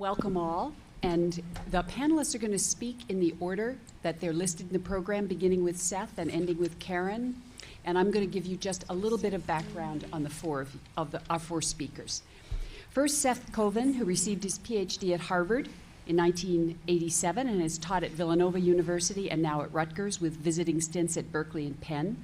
Welcome all, and the panelists are going to speak in the order that they're listed in the program, beginning with Seth and ending with Karen, and I'm going to give you just a little bit of background on our four speakers. First, Seth Koven, who received his PhD at Harvard in 1987 and has taught at Villanova University and now at Rutgers with visiting stints at Berkeley and Penn.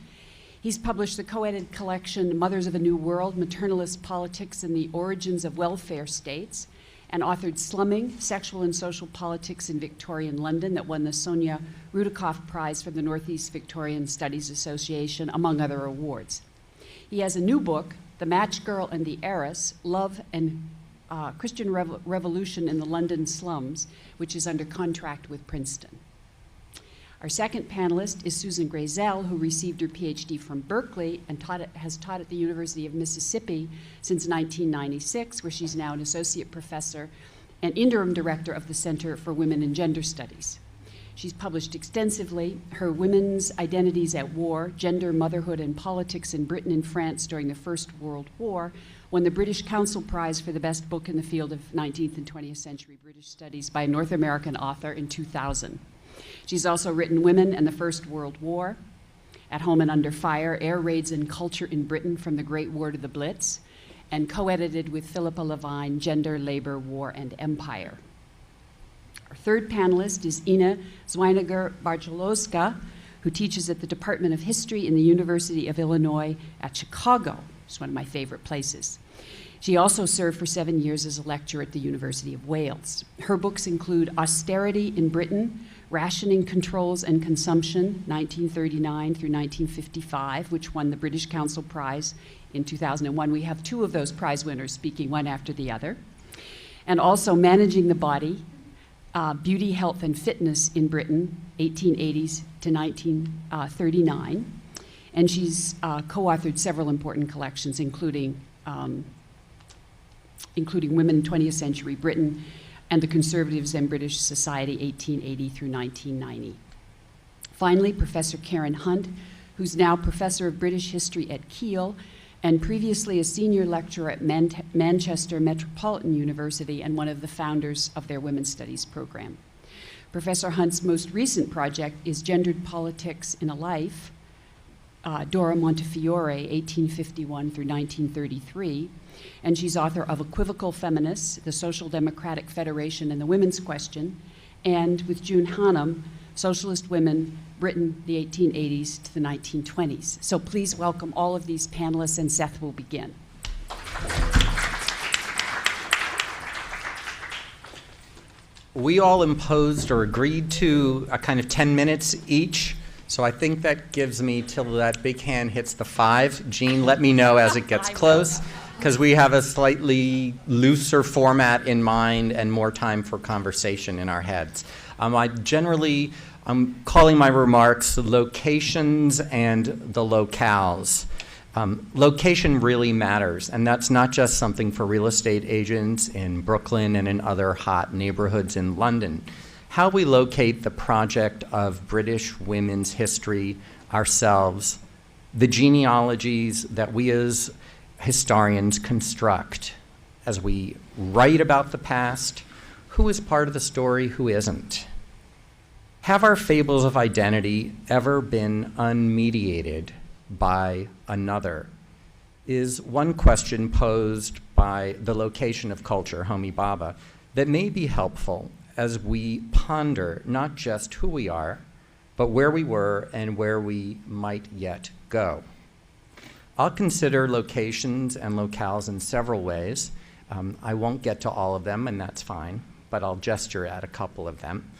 He's published the co-edited collection Mothers of a New World, Maternalist Politics and the Origins of Welfare States, and authored Slumming, Sexual and Social Politics in Victorian London, that won the Sonia Rudikoff Prize from the Northeast Victorian Studies Association, among other awards. He has a new book, The Match Girl and the Heiress, Love and Christian Revolution in the London Slums, which is under contract with Princeton. Our second panelist is Susan Grazel, who received her PhD from Berkeley and has taught at the University of Mississippi since 1996, where she's now an associate professor and interim director of the Center for Women and Gender Studies. She's published extensively. Her Women's Identities at War, Gender, Motherhood, and Politics in Britain and France During the First World War won the British Council Prize for the best book in the field of 19th and 20th century British studies by a North American author in 2000. She's also written Women and the First World War, At Home and Under Fire, Air Raids and Culture in Britain from the Great War to the Blitz, and co-edited with Philippa Levine, Gender, Labor, War, and Empire. Our third panelist is Ina Zwijniger-Barjalowska, who teaches at the Department of History in the University of Illinois at Chicago. It's one of my favorite places. She also served for 7 years as a lecturer at the University of Wales. Her books include Austerity in Britain, Rationing, Controls, and Consumption, 1939 through 1955, which won the British Council Prize in 2001. We have two of those prize winners speaking one after the other. And also Managing the Body, Beauty, Health, and Fitness in Britain, 1880s to 1939. And she's co-authored several important collections, including Women in 20th Century Britain and the Conservatives and British Society, 1880 through 1990. Finally, Professor Karen Hunt, who's now Professor of British History at Keele and previously a senior lecturer at Manchester Metropolitan University and one of the founders of their Women's Studies program. Professor Hunt's most recent project is Gendered Politics in a Life, Dora Montefiore, 1851 through 1933, and she's author of Equivocal Feminists, The Social Democratic Federation and the Women's Question, and with June Hannum, Socialist Women, Britain, the 1880s to the 1920s. So please welcome all of these panelists, and Seth will begin. We all imposed or agreed to a kind of 10 minutes each. So I think that gives me till that big hand hits the 5. Jean, let me know as it gets close, because we have a slightly looser format in mind and more time for conversation in our heads. I'm calling my remarks locations and the locales. Location really matters, and that's not just something for real estate agents in Brooklyn and in other hot neighborhoods in London. How we locate the project of British women's history ourselves, the genealogies that we as historians construct as we write about the past, who is part of the story, who isn't. Have our fables of identity ever been unmediated by another? Is one question posed by the location of culture, Homi Bhabha, that may be helpful as we ponder not just who we are, but where we were and where we might yet go. I'll consider locations and locales in several ways. I won't get to all of them, and that's fine, but I'll gesture at a couple of them.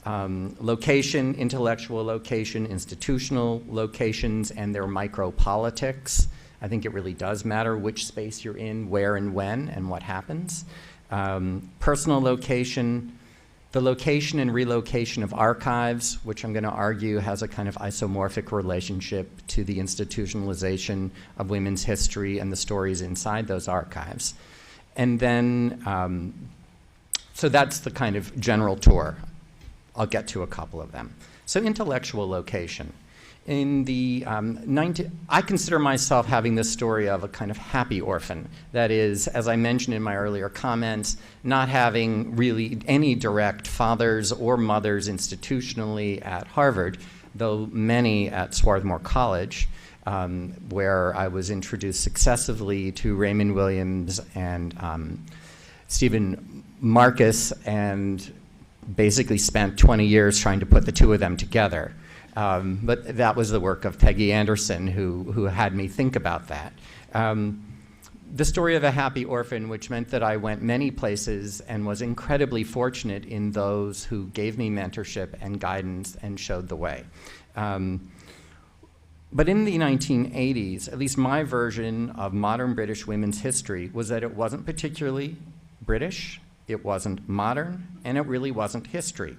Location, intellectual location, institutional locations, and their micropolitics. I think it really does matter which space you're in, where and when, and what happens. Personal location, the location and relocation of archives, which I'm going to argue has a kind of isomorphic relationship to the institutionalization of women's history and the stories inside those archives. And then, so that's the kind of general tour. I'll get to a couple of them. So intellectual location. In the I consider myself having this story of a kind of happy orphan. That is, as I mentioned in my earlier comments, not having really any direct fathers or mothers institutionally at Harvard, though many at Swarthmore College, where I was introduced successively to Raymond Williams and Stephen Marcus, and basically spent 20 years trying to put the two of them together. But that was the work of Peggy Anderson who had me think about that. The story of a happy orphan, which meant that I went many places and was incredibly fortunate in those who gave me mentorship and guidance and showed the way. But in the 1980s, at least my version of modern British women's history was that it wasn't particularly British, it wasn't modern, and it really wasn't history.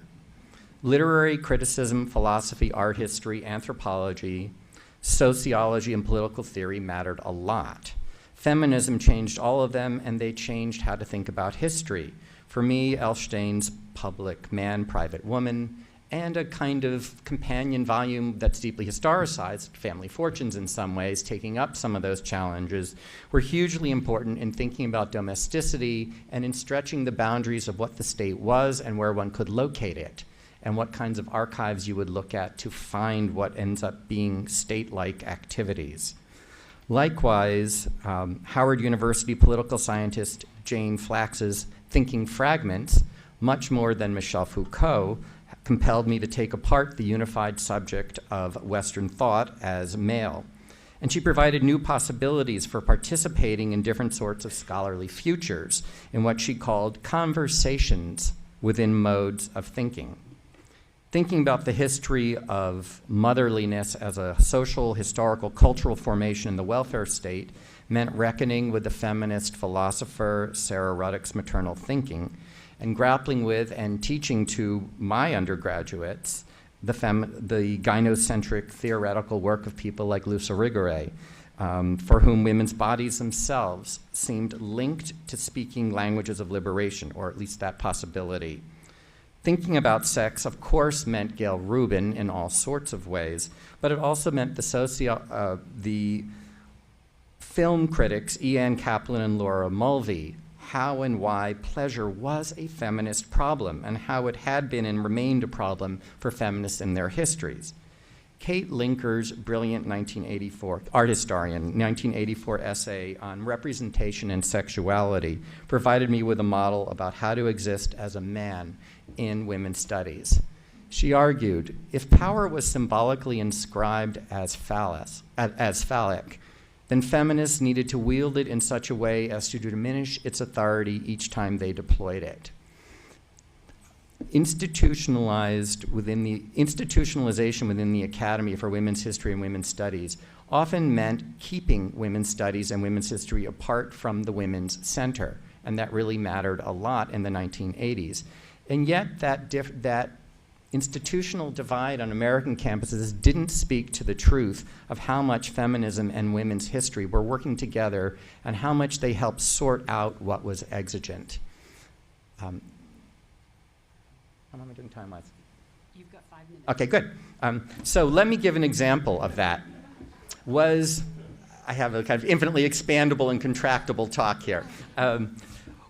Literary criticism, philosophy, art history, anthropology, sociology, and political theory mattered a lot. Feminism changed all of them, and they changed how to think about history. For me, Elstein's Public Man, Private Woman, and a kind of companion volume that's deeply historicized, Family Fortunes in some ways, taking up some of those challenges, were hugely important in thinking about domesticity and in stretching the boundaries of what the state was and where one could locate it, and what kinds of archives you would look at to find what ends up being state-like activities. Likewise, Howard University political scientist Jane Flax's Thinking Fragments, much more than Michel Foucault, compelled me to take apart the unified subject of Western thought as male. And she provided new possibilities for participating in different sorts of scholarly futures in what she called conversations within modes of thinking. Thinking about the history of motherliness as a social, historical, cultural formation in the welfare state meant reckoning with the feminist philosopher Sarah Ruddock's maternal thinking, and grappling with and teaching to my undergraduates the gynocentric theoretical work of people like Luce Irigaray, for whom women's bodies themselves seemed linked to speaking languages of liberation, or at least that possibility. Thinking about sex, of course, meant Gail Rubin in all sorts of ways, but it also meant the film critics Ian Kaplan and Laura Mulvey, how and why pleasure was a feminist problem and how it had been and remained a problem for feminists in their histories. Kate Linker's brilliant 1984, art historian, 1984 essay on representation and sexuality provided me with a model about how to exist as a man in women's studies. She argued, if power was symbolically inscribed as phallic, then feminists needed to wield it in such a way as to diminish its authority each time they deployed it. Institutionalization within the Academy for Women's History and Women's Studies often meant keeping women's studies and women's history apart from the women's center, and that really mattered a lot in the 1980s. And yet that institutional divide on American campuses didn't speak to the truth of how much feminism and women's history were working together and how much they helped sort out what was exigent. How am I doing time-wise? You've got 5 minutes. Okay, good. So let me give an example of that. I have a kind of infinitely expandable and contractible talk here.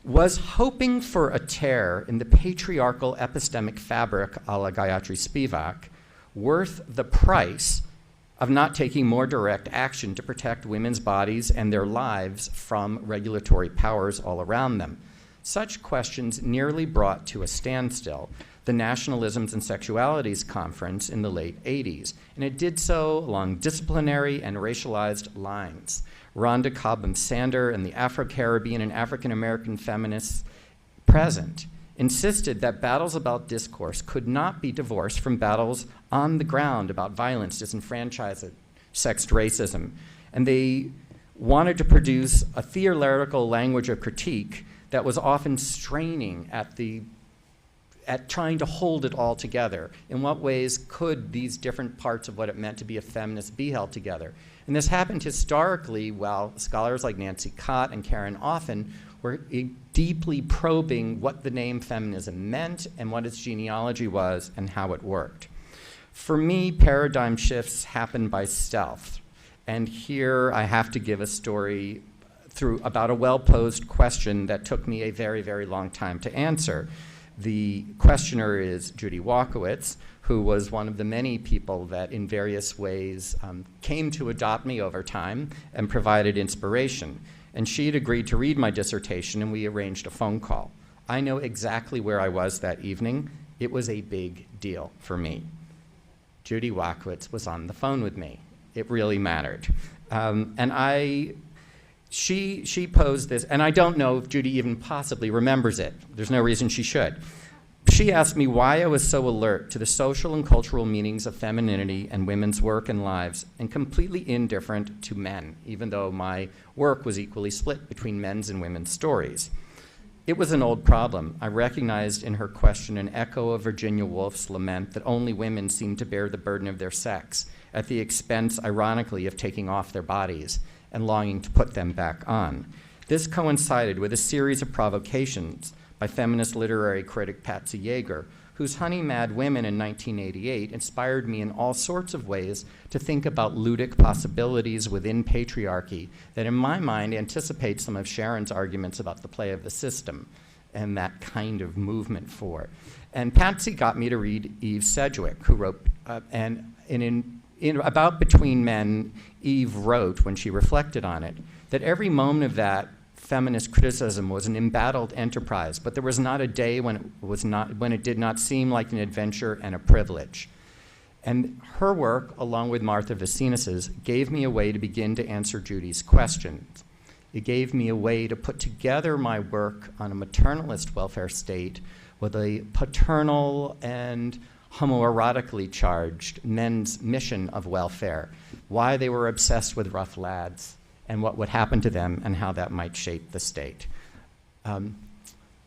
Was hoping for a tear in the patriarchal epistemic fabric a la Gayatri Spivak worth the price of not taking more direct action to protect women's bodies and their lives from regulatory powers all around them? Such questions nearly brought to a standstill the Nationalisms and Sexualities Conference in the late 80s, and it did so along disciplinary and racialized lines. Rhonda Cobham-Sander and the Afro-Caribbean and African-American feminists present insisted that battles about discourse could not be divorced from battles on the ground about violence, disenfranchisement, sexed racism. And they wanted to produce a theoretical language of critique that was often straining at trying to hold it all together. In what ways could these different parts of what it meant to be a feminist be held together? And this happened historically while scholars like Nancy Cott and Karen Offen were deeply probing what the name feminism meant and what its genealogy was and how it worked. For me, paradigm shifts happen by stealth. And here I have to give a story about a well-posed question that took me a very, very long time to answer. The questioner is Judy Walkowitz, who was one of the many people that in various ways came to adopt me over time and provided inspiration. And she had agreed to read my dissertation, and we arranged a phone call. I know exactly where I was that evening. It was a big deal for me. Judy Walkowitz was on the phone with me. It really mattered. She posed this, and I don't know if Judy even possibly remembers it. There's no reason she should. She asked me why I was so alert to the social and cultural meanings of femininity and women's work and lives, and completely indifferent to men, even though my work was equally split between men's and women's stories. It was an old problem. I recognized in her question an echo of Virginia Woolf's lament that only women seem to bear the burden of their sex, at the expense, ironically, of taking off their bodies and longing to put them back on. This coincided with a series of provocations by feminist literary critic Patsy Yeager, whose Honey Mad Women in 1988 inspired me in all sorts of ways to think about ludic possibilities within patriarchy that in my mind anticipate some of Sharon's arguments about the play of the system and that kind of movement for it. And Patsy got me to read Eve Sedgwick, who wrote, in About Between Men, Eve wrote, when she reflected on it, that every moment of that feminist criticism was an embattled enterprise, but there was not a day when it did not seem like an adventure and a privilege. And her work, along with Martha Vasinas's, gave me a way to begin to answer Judy's questions. It gave me a way to put together my work on a maternalist welfare state with a paternal and homoerotically charged men's mission of welfare, why they were obsessed with rough lads, and what would happen to them and how that might shape the state.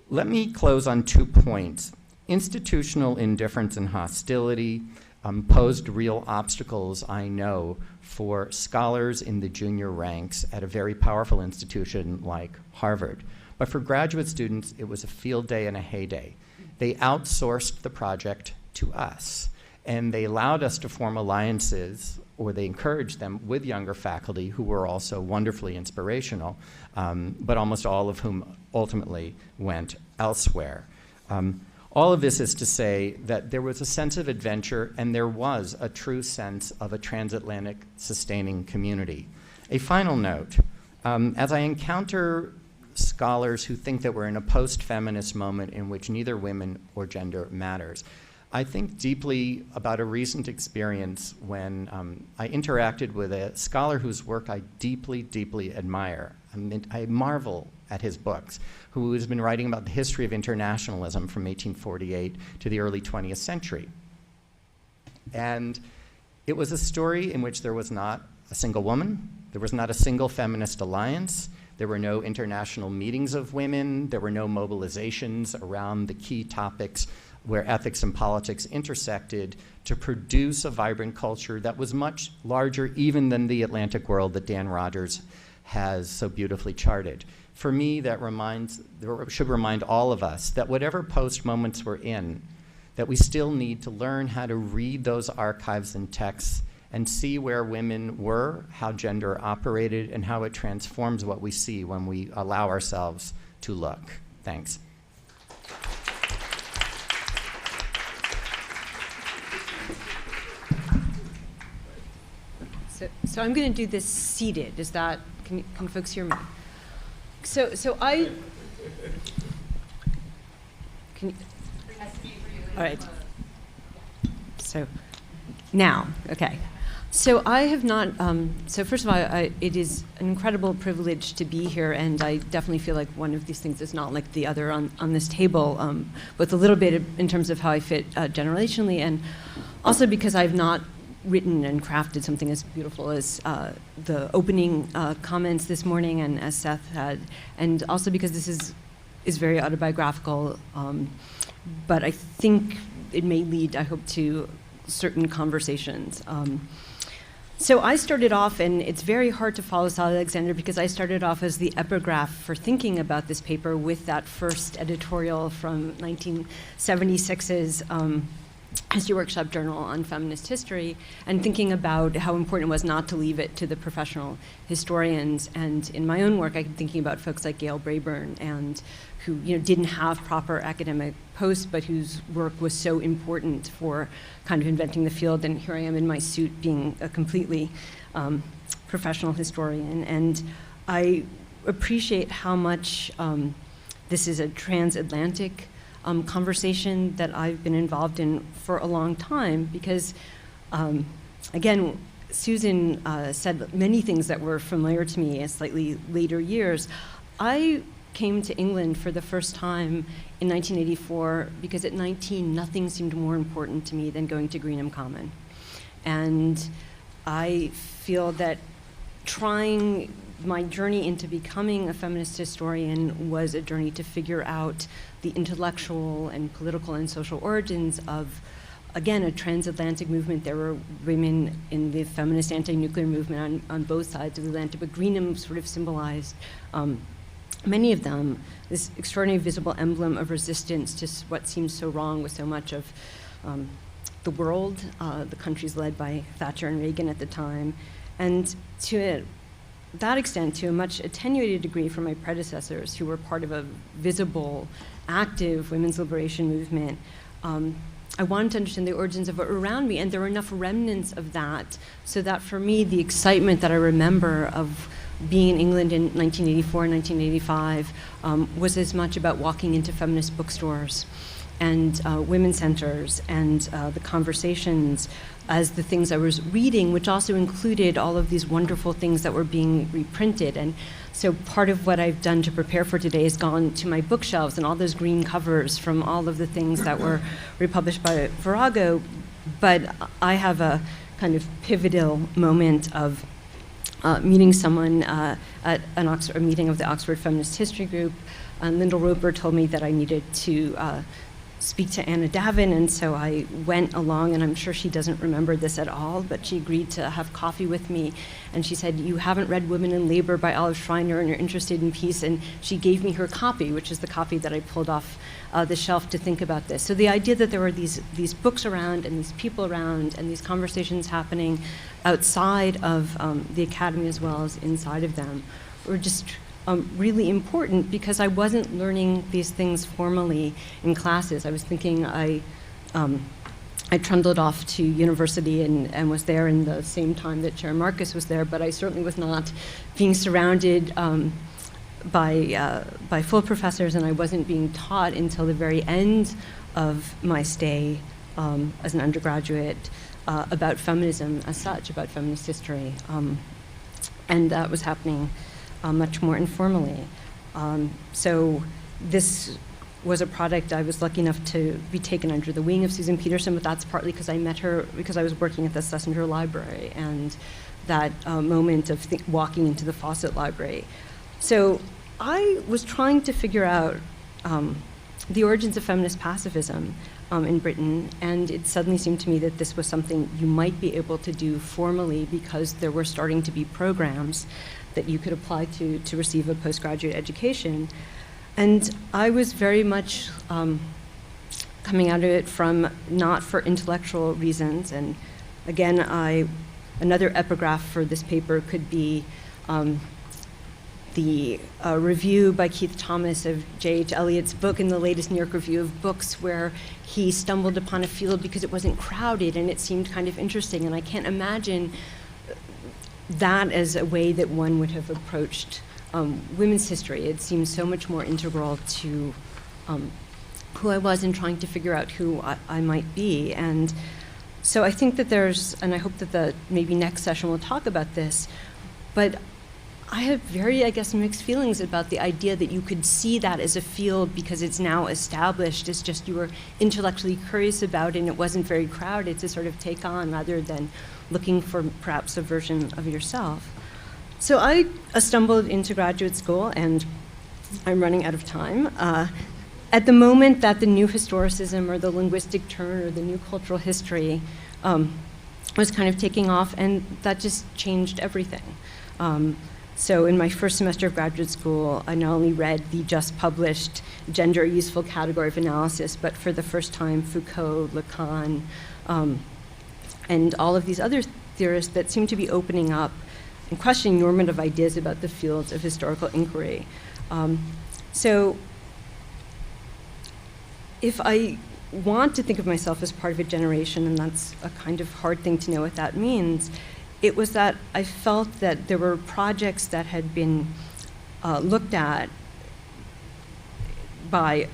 Let me close on 2 points. Institutional indifference and hostility posed real obstacles, I know, for scholars in the junior ranks at a very powerful institution like Harvard. But for graduate students, it was a field day and a heyday. They outsourced the project to us, and they allowed us to form alliances, or they encouraged them with younger faculty who were also wonderfully inspirational, but almost all of whom ultimately went elsewhere. All of this is to say that there was a sense of adventure, and there was a true sense of a transatlantic sustaining community. A final note, as I encounter scholars who think that we're in a post-feminist moment in which neither women or gender matters, I think deeply about a recent experience when I interacted with a scholar whose work I deeply, deeply admire. I marvel at his books, who has been writing about the history of internationalism from 1848 to the early 20th century. And it was a story in which there was not a single woman, there was not a single feminist alliance, there were no international meetings of women, there were no mobilizations around the key topics where ethics and politics intersected to produce a vibrant culture that was much larger even than the Atlantic world that Dan Rogers has so beautifully charted. For me, that should remind all of us that whatever post moments we're in, that we still need to learn how to read those archives and texts and see where women were, how gender operated, and how it transforms what we see when we allow ourselves to look. Thanks. So I'm going to do this seated. Is that, can folks hear me? Can you, all right. So now, okay. So I have not, so first of all, it is an incredible privilege to be here, and I definitely feel like one of these things is not like the other on this table, both a little bit in terms of how I fit generationally, and also because I've not written and crafted something as beautiful as the opening comments this morning, and as Seth had, and also because this is very autobiographical, but I think it may lead, I hope, to certain conversations. So I started off, and it's very hard to follow Sally Alexander because I started off as the epigraph for thinking about this paper with that first editorial from 1976's history workshop journal on feminist history, and thinking about how important it was not to leave it to the professional historians. And in my own work, I'm thinking about folks like Gail Brayburn, and who didn't have proper academic posts, but whose work was so important for kind of inventing the field. And here I am in my suit being a completely professional historian. And I appreciate how much this is a transatlantic conversation that I've been involved in for a long time, because again, Susan said many things that were familiar to me in slightly later years. I came to England for the first time in 1984 because at 19, nothing seemed more important to me than going to Greenham Common. And I feel that my journey into becoming a feminist historian was a journey to figure out the intellectual and political and social origins of, again, a transatlantic movement. There were women in the feminist anti-nuclear movement on both sides of the Atlantic, but Greenham sort of symbolized, many of them, this extraordinary visible emblem of resistance to what seems so wrong with so much of the world, the countries led by Thatcher and Reagan at the time. And to that extent, to a much attenuated degree from my predecessors who were part of a visible, active women's liberation movement, I wanted to understand the origins of it around me, and there were enough remnants of that so that for me, the excitement that I remember of being in England in 1984 and 1985 was as much about walking into feminist bookstores and women's centers and the conversations as the things I was reading, which also included all of these wonderful things that were being reprinted. And so part of what I've done to prepare for today is gone to my bookshelves and all those green covers from all of the things that were republished by Virago. But I have a kind of pivotal moment of meeting someone at a meeting of the Oxford Feminist History Group. Lyndall Roper told me that I needed to speak to Anna Davin, and so I went along, and I'm sure she doesn't remember this at all, but she agreed to have coffee with me, and she said, "You haven't read Women in Labor by Olive Schreiner, and you're interested in peace," and she gave me her copy, which is the copy that I pulled off the shelf to think about this. So the idea that there were these books around, and these people around, and these conversations happening outside of the academy as well as inside of them were just really important, because I wasn't learning these things formally in classes. I was thinking I trundled off to university and was there in the same time that Chair Marcus was there, but I certainly was not being surrounded by full professors, and I wasn't being taught until the very end of my stay as an undergraduate about feminism as such, about feminist history. And that was happening much more informally. So this was a product I was lucky enough to be taken under the wing of Susan Peterson, but that's partly because I met her because I was working at the Schlesinger Library, and that moment of walking into the Fawcett Library. So I was trying to figure out the origins of feminist pacifism in Britain, and it suddenly seemed to me that this was something you might be able to do formally, because there were starting to be programs that you could apply to receive a postgraduate education. And I was very much coming out of it from not for intellectual reasons. And again, another epigraph for this paper could be the review by Keith Thomas of J.H. Eliot's book in the latest New York Review of Books, where he stumbled upon a field because it wasn't crowded and it seemed kind of interesting. And I can't imagine that as a way that one would have approached women's history. It seems so much more integral to who I was and trying to figure out who I might be. And so I think that and I hope that the maybe next session will talk about this, but I have very, mixed feelings about the idea that you could see that as a field because it's now established. It's just you were intellectually curious about it and it wasn't very crowded to sort of take on, rather than looking for perhaps a version of yourself. So I stumbled into graduate school, and I'm running out of time. At the moment that the new historicism or the linguistic turn or the new cultural history was kind of taking off, and that just changed everything. So in my first semester of graduate school, I not only read the just published Gender, a Useful Category of Analysis, but for the first time Foucault, Lacan, and all of these other theorists that seem to be opening up and questioning normative ideas about the fields of historical inquiry. So if I want to think of myself as part of a generation, and that's a kind of hard thing to know what that means, it was that I felt that there were projects that had been looked at by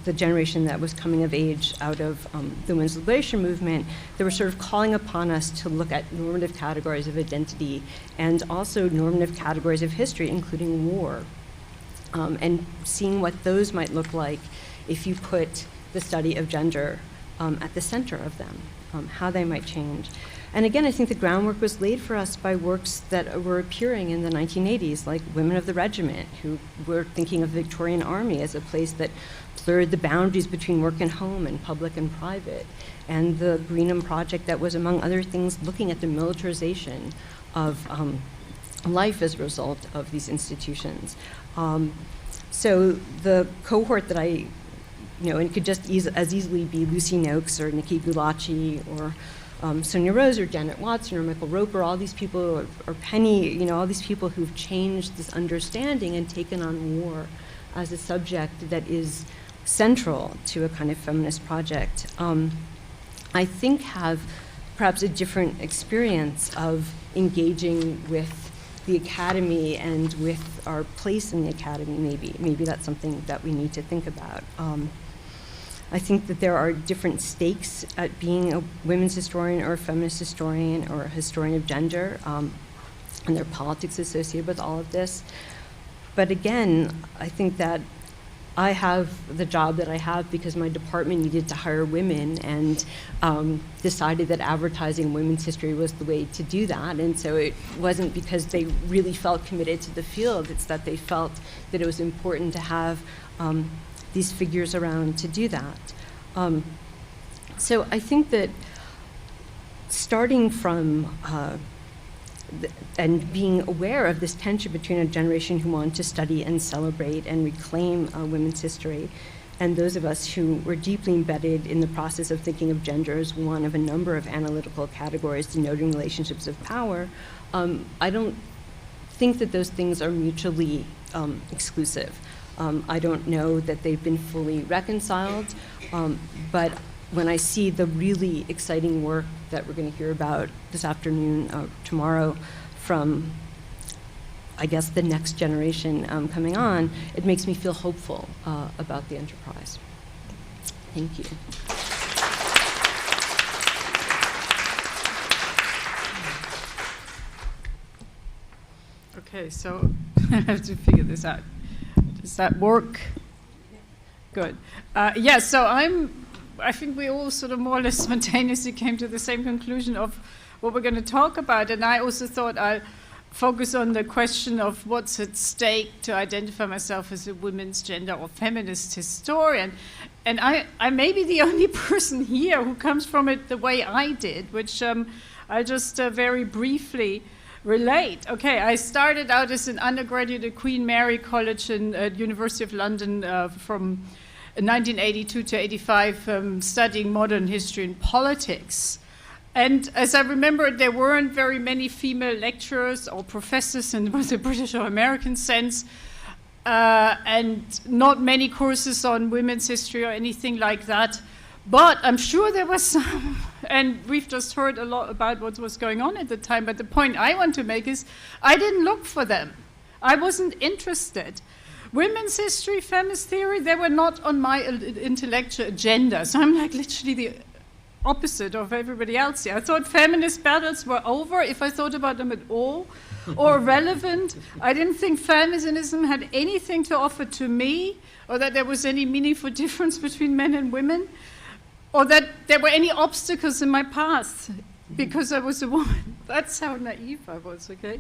the generation that was coming of age out of the women's liberation movement, that were sort of calling upon us to look at normative categories of identity and also normative categories of history, including war, and seeing what those might look like if you put the study of gender at the center of them, how they might change. And again, I think the groundwork was laid for us by works that were appearing in the 1980s, like Women of the Regiment, who were thinking of the Victorian Army as a place that blurred the boundaries between work and home and public and private. And the Greenham Project that was, among other things, looking at the militarization of life as a result of these institutions. So the cohort that I, and it could just as easily be Lucy Noakes or Nikki Gulacsi or Sonia Rose or Janet Watson or Michael Roper, all these people, or Penny, all these people who've changed this understanding and taken on war as a subject that is central to a kind of feminist project, I think have perhaps a different experience of engaging with the academy and with our place in the academy, maybe. Maybe that's something that we need to think about. I think that there are different stakes at being a women's historian or a feminist historian or a historian of gender, and there are politics associated with all of this. But again, I think that I have the job that I have because my department needed to hire women and decided that advertising women's history was the way to do that. And so it wasn't because they really felt committed to the field, it's that they felt that it was important to have these figures around to do that. So I think that starting from and being aware of this tension between a generation who want to study and celebrate and reclaim women's history and those of us who were deeply embedded in the process of thinking of gender as one of a number of analytical categories denoting relationships of power, I don't think that those things are mutually exclusive. I don't know that they've been fully reconciled, but when I see the really exciting work that we're going to hear about this afternoon, tomorrow, from, I guess, the next generation coming on, it makes me feel hopeful about the enterprise. Thank you. Okay, so I have to figure this out. Does that work? Good. Yeah, so I think we all sort of more or less spontaneously came to the same conclusion of what we're going to talk about. And I also thought I'll focus on the question of what's at stake to identify myself as a women's gender or feminist historian. And I may be the only person here who comes from it the way I did, which I'll just very briefly relate. Okay, I started out as an undergraduate at Queen Mary College at University of London from 1982 to 85, studying modern history and politics. And as I remember, there weren't very many female lecturers or professors in the British or American sense, and not many courses on women's history or anything like that. But I'm sure there was some, and we've just heard a lot about what was going on at the time. But the point I want to make is I didn't look for them. I wasn't interested. Women's history, feminist theory, they were not on my intellectual agenda. So I'm like literally the opposite of everybody else here. I thought feminist battles were over if I thought about them at all, or relevant. I didn't think feminism had anything to offer to me, or that there was any meaningful difference between men and women, or that there were any obstacles in my path because I was a woman. That's how naive I was, okay?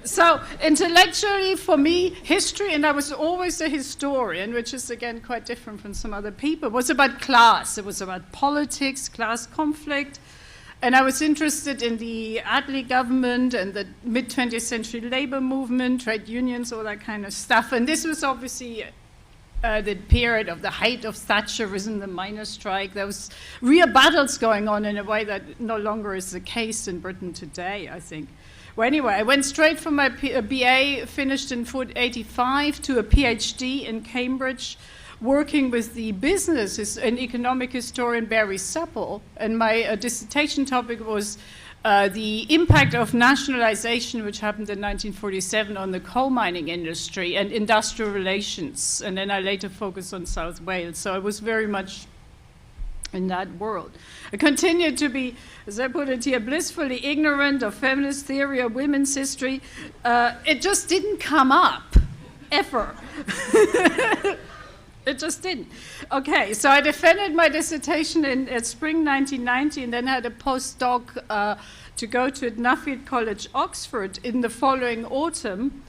So intellectually, for me, history, and I was always a historian, which is, again, quite different from some other people, was about class. It was about politics, class conflict. And I was interested in the Attlee government and the mid-20th century labor movement, trade unions, all that kind of stuff. And this was obviously the period of the height of Thatcherism, the miners' strike. There was real battles going on in a way that no longer is the case in Britain today, I think. Well, anyway, I went straight from my BA, finished in 85, to a PhD in Cambridge, working with the business and economic historian Barry Supple, and my dissertation topic was the impact of nationalization, which happened in 1947, on the coal mining industry and industrial relations. And then I later focused on South Wales. So I was very much in that world. I continued to be, as I put it here, blissfully ignorant of feminist theory or women's history. It just didn't come up, ever. It just didn't. Okay, so I defended my dissertation in spring 1990 and then had a postdoc to go to Nuffield College, Oxford in the following autumn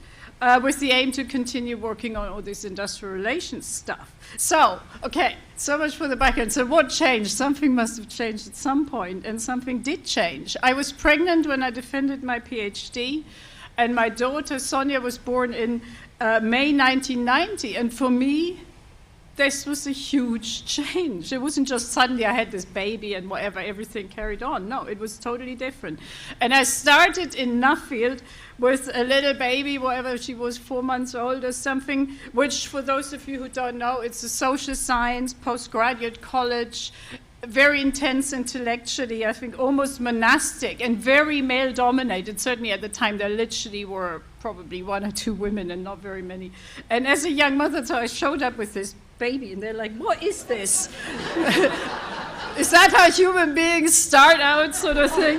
with the aim to continue working on all this industrial relations stuff. So, okay, so much for the background. So what changed? Something must have changed at some point, and something did change. I was pregnant when I defended my PhD, and my daughter Sonia was born in May 1990, and for me, this was a huge change. It wasn't just suddenly I had this baby and whatever, everything carried on. No, it was totally different. And I started in Nuffield with a little baby, whatever she was, 4 months old or something, which for those of you who don't know, it's a social science, postgraduate college, very intense intellectually, I think almost monastic and very male dominated. Certainly at the time there literally were probably 1 or 2 women and not very many. And as a young mother, so I showed up with this baby and they're like, what is this? Is that how human beings start out, sort of thing?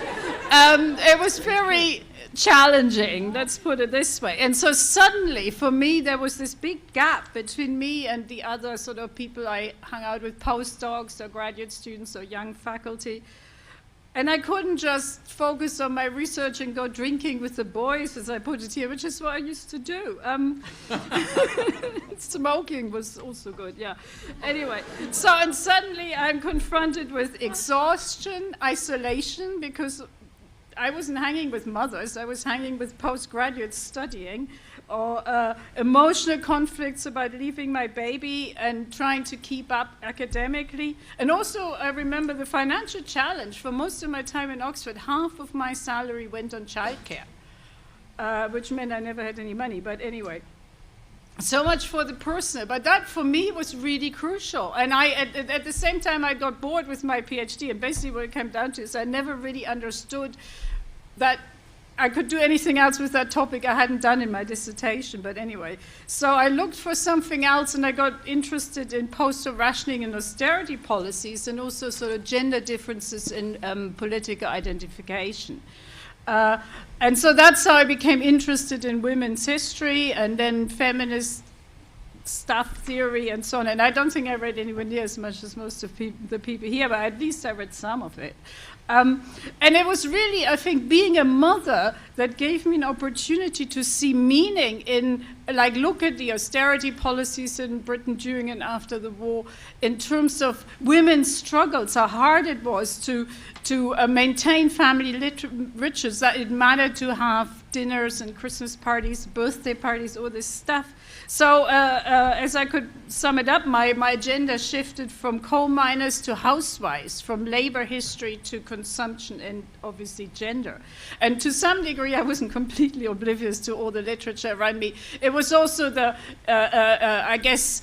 It was very challenging, let's put it this way. And so suddenly, for me, there was this big gap between me and the other sort of people I hung out with, postdocs or graduate students or young faculty. And I couldn't just focus on my research and go drinking with the boys, as I put it here, which is what I used to do. Smoking was also good, yeah. Anyway, so and suddenly I'm confronted with exhaustion, isolation, because I wasn't hanging with mothers, I was hanging with postgraduates studying, or emotional conflicts about leaving my baby and trying to keep up academically. And also, I remember the financial challenge. For most of my time in Oxford, half of my salary went on childcare, which meant I never had any money, but anyway. So much for the personal, but that for me was really crucial. And at the same time, I got bored with my PhD, and basically what it came down to is I never really understood that I could do anything else with that topic I hadn't done in my dissertation, but anyway. So I looked for something else, and I got interested in postal rationing and austerity policies, and also sort of gender differences in political identification. And so that's how I became interested in women's history and then feminist stuff, theory, and so on. And I don't think I read anywhere near as much as most of the people here, but at least I read some of it. And it was really, I think, being a mother that gave me an opportunity to see meaning in, like, look at the austerity policies in Britain during and after the war in terms of women's struggles, how hard it was to maintain family riches, that it mattered to have dinners and Christmas parties, birthday parties, all this stuff. So as I could sum it up, my agenda shifted from coal miners to housewives, from labor history to consumption and obviously gender. And to some degree, I wasn't completely oblivious to all the literature around me. It was also the, I guess,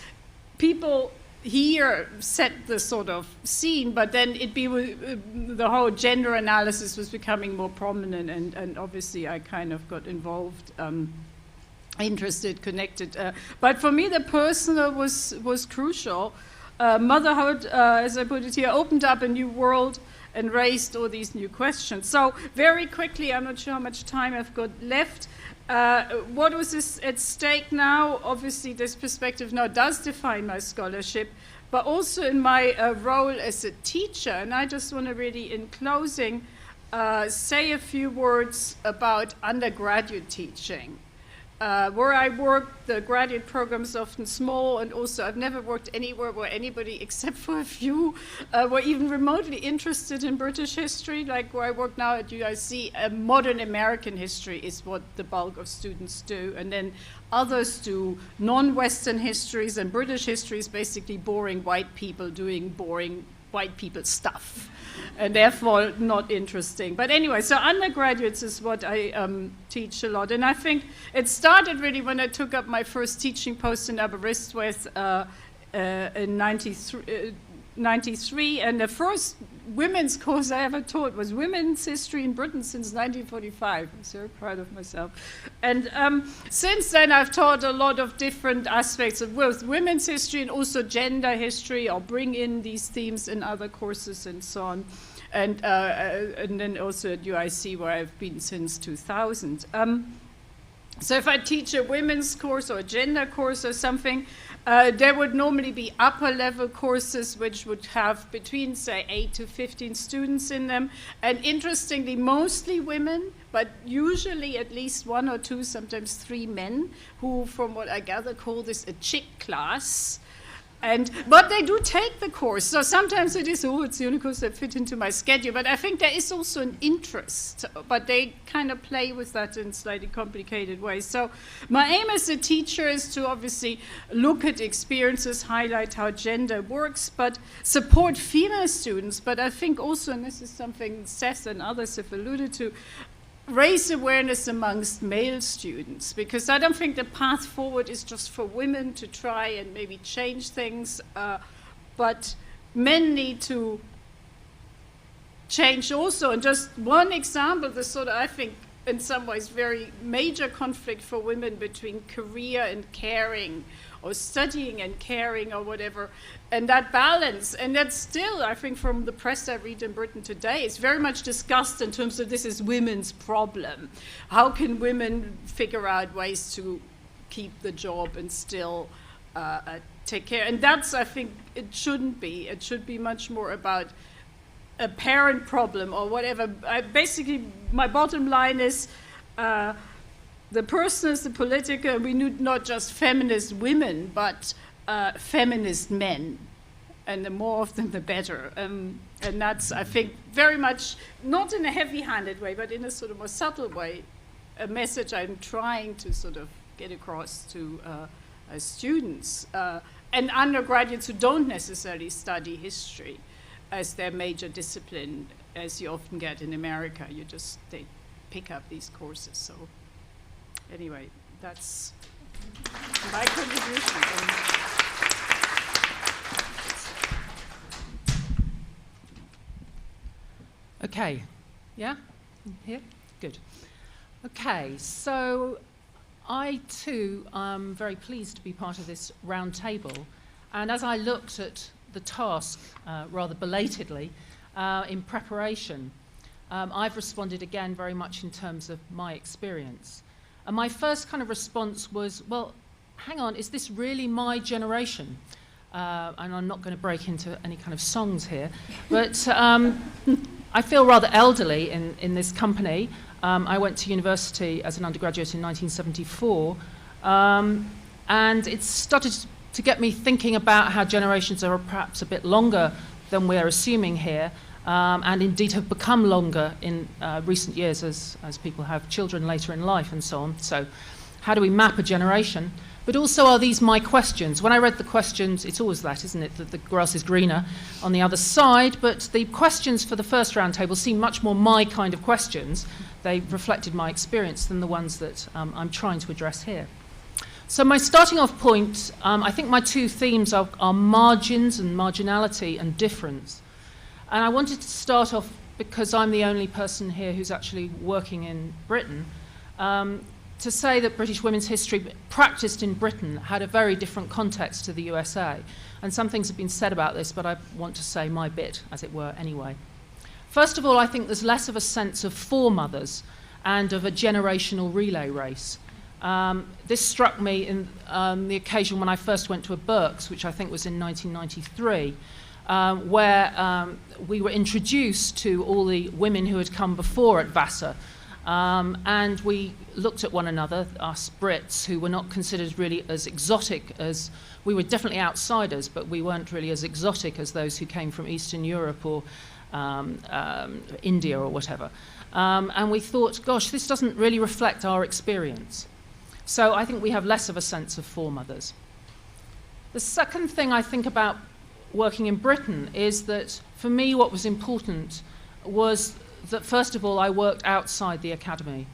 people here set the sort of scene, but then the whole gender analysis was becoming more prominent, and obviously I kind of got involved, interested, connected. But for me, the personal was crucial. Motherhood, as I put it here, opened up a new world and raised all these new questions. So very quickly, I'm not sure how much time I've got left. What was at stake now? Obviously, this perspective now does define my scholarship, but also in my role as a teacher. And I just want to really, in closing, say a few words about undergraduate teaching. Where I work, the graduate program is often small, and also I've never worked anywhere where anybody, except for a few, were even remotely interested in British history. Like where I work now at UIC, modern American history is what the bulk of students do, and then others do non-Western histories, and British history is basically boring white people doing boring white people stuff, and therefore not interesting. But anyway, so undergraduates is what I teach a lot. And I think it started really when I took up my first teaching post in Aberystwyth in 93, and the first women's course I ever taught was Women's History in Britain since 1945. I'm so proud of myself. And since then I've taught a lot of different aspects of both women's history and also gender history. I'll bring in these themes in other courses and so on. And then also at UIC, where I've been since 2000. So if I teach a women's course or a gender course or something, there would normally be upper level courses which would have between, say, 8 to 15 students in them. And interestingly, mostly women, but usually at least 1 or 2, sometimes 3 men, who, from what I gather, call this a chick class. But they do take the course. So sometimes it is, it's the only course that fit into my schedule. But I think there is also an interest. But they kind of play with that in slightly complicated ways. So my aim as a teacher is to obviously look at experiences, highlight how gender works, but support female students. But I think also, and this is something Seth and others have alluded to, raise awareness amongst male students, because I don't think the path forward is just for women to try and maybe change things, but men need to change also. And just one example, the sort of, I think, in some ways, very major conflict for women between career and caring, or studying and caring, or whatever, and that balance. And that's still, I think, from the press I read in Britain today, it's very much discussed in terms of this is women's problem. How can women figure out ways to keep the job and still take care? And that's, I think, it shouldn't be. It should be much more about a parent problem or whatever. Basically, my bottom line is, the person is the political, and we need not just feminist women, but feminist men. And the more of them, the better. And that's, I think, very much, not in a heavy-handed way, but in a sort of more subtle way, a message I'm trying to sort of get across to students and undergraduates who don't necessarily study history as their major discipline, as you often get in America. They pick up these courses. So anyway, that's my contribution. Okay, yeah, here, good. Okay, so I too am very pleased to be part of this round table, and as I looked at the task rather belatedly in preparation, I've responded again very much in terms of my experience. And my first kind of response was, well, hang on, is this really my generation? And I'm not going to break into any kind of songs here, but I feel rather elderly in this company. I went to university as an undergraduate in 1974, and it started to get me thinking about how generations are perhaps a bit longer than we're assuming here, and indeed have become longer in recent years as people have children later in life and so on. So how do we map a generation? But also, are these my questions? When I read the questions, it's always that, isn't it, that the grass is greener on the other side, but the questions for the first round table seem much more my kind of questions. They reflected my experience than the ones that I'm trying to address here. So my starting off point, I think my two themes are margins and marginality and difference. And I wanted to start off, because I'm the only person here who's actually working in Britain, to say that British women's history practiced in Britain had a very different context to the USA. And some things have been said about this, but I want to say my bit, as it were, anyway. First of all, I think there's less of a sense of foremothers and of a generational relay race. This struck me in the occasion when I first went to a Berks, which I think was in 1993, where we were introduced to all the women who had come before at Vassar, And we looked at one another, us Brits, who were not considered really as exotic as, we were definitely outsiders, but we weren't really as exotic as those who came from Eastern Europe or India or whatever. And we thought, gosh, this doesn't really reflect our experience. So I think we have less of a sense of foremothers. The second thing I think about working in Britain is that for me what was important was that first of all I worked outside the academy.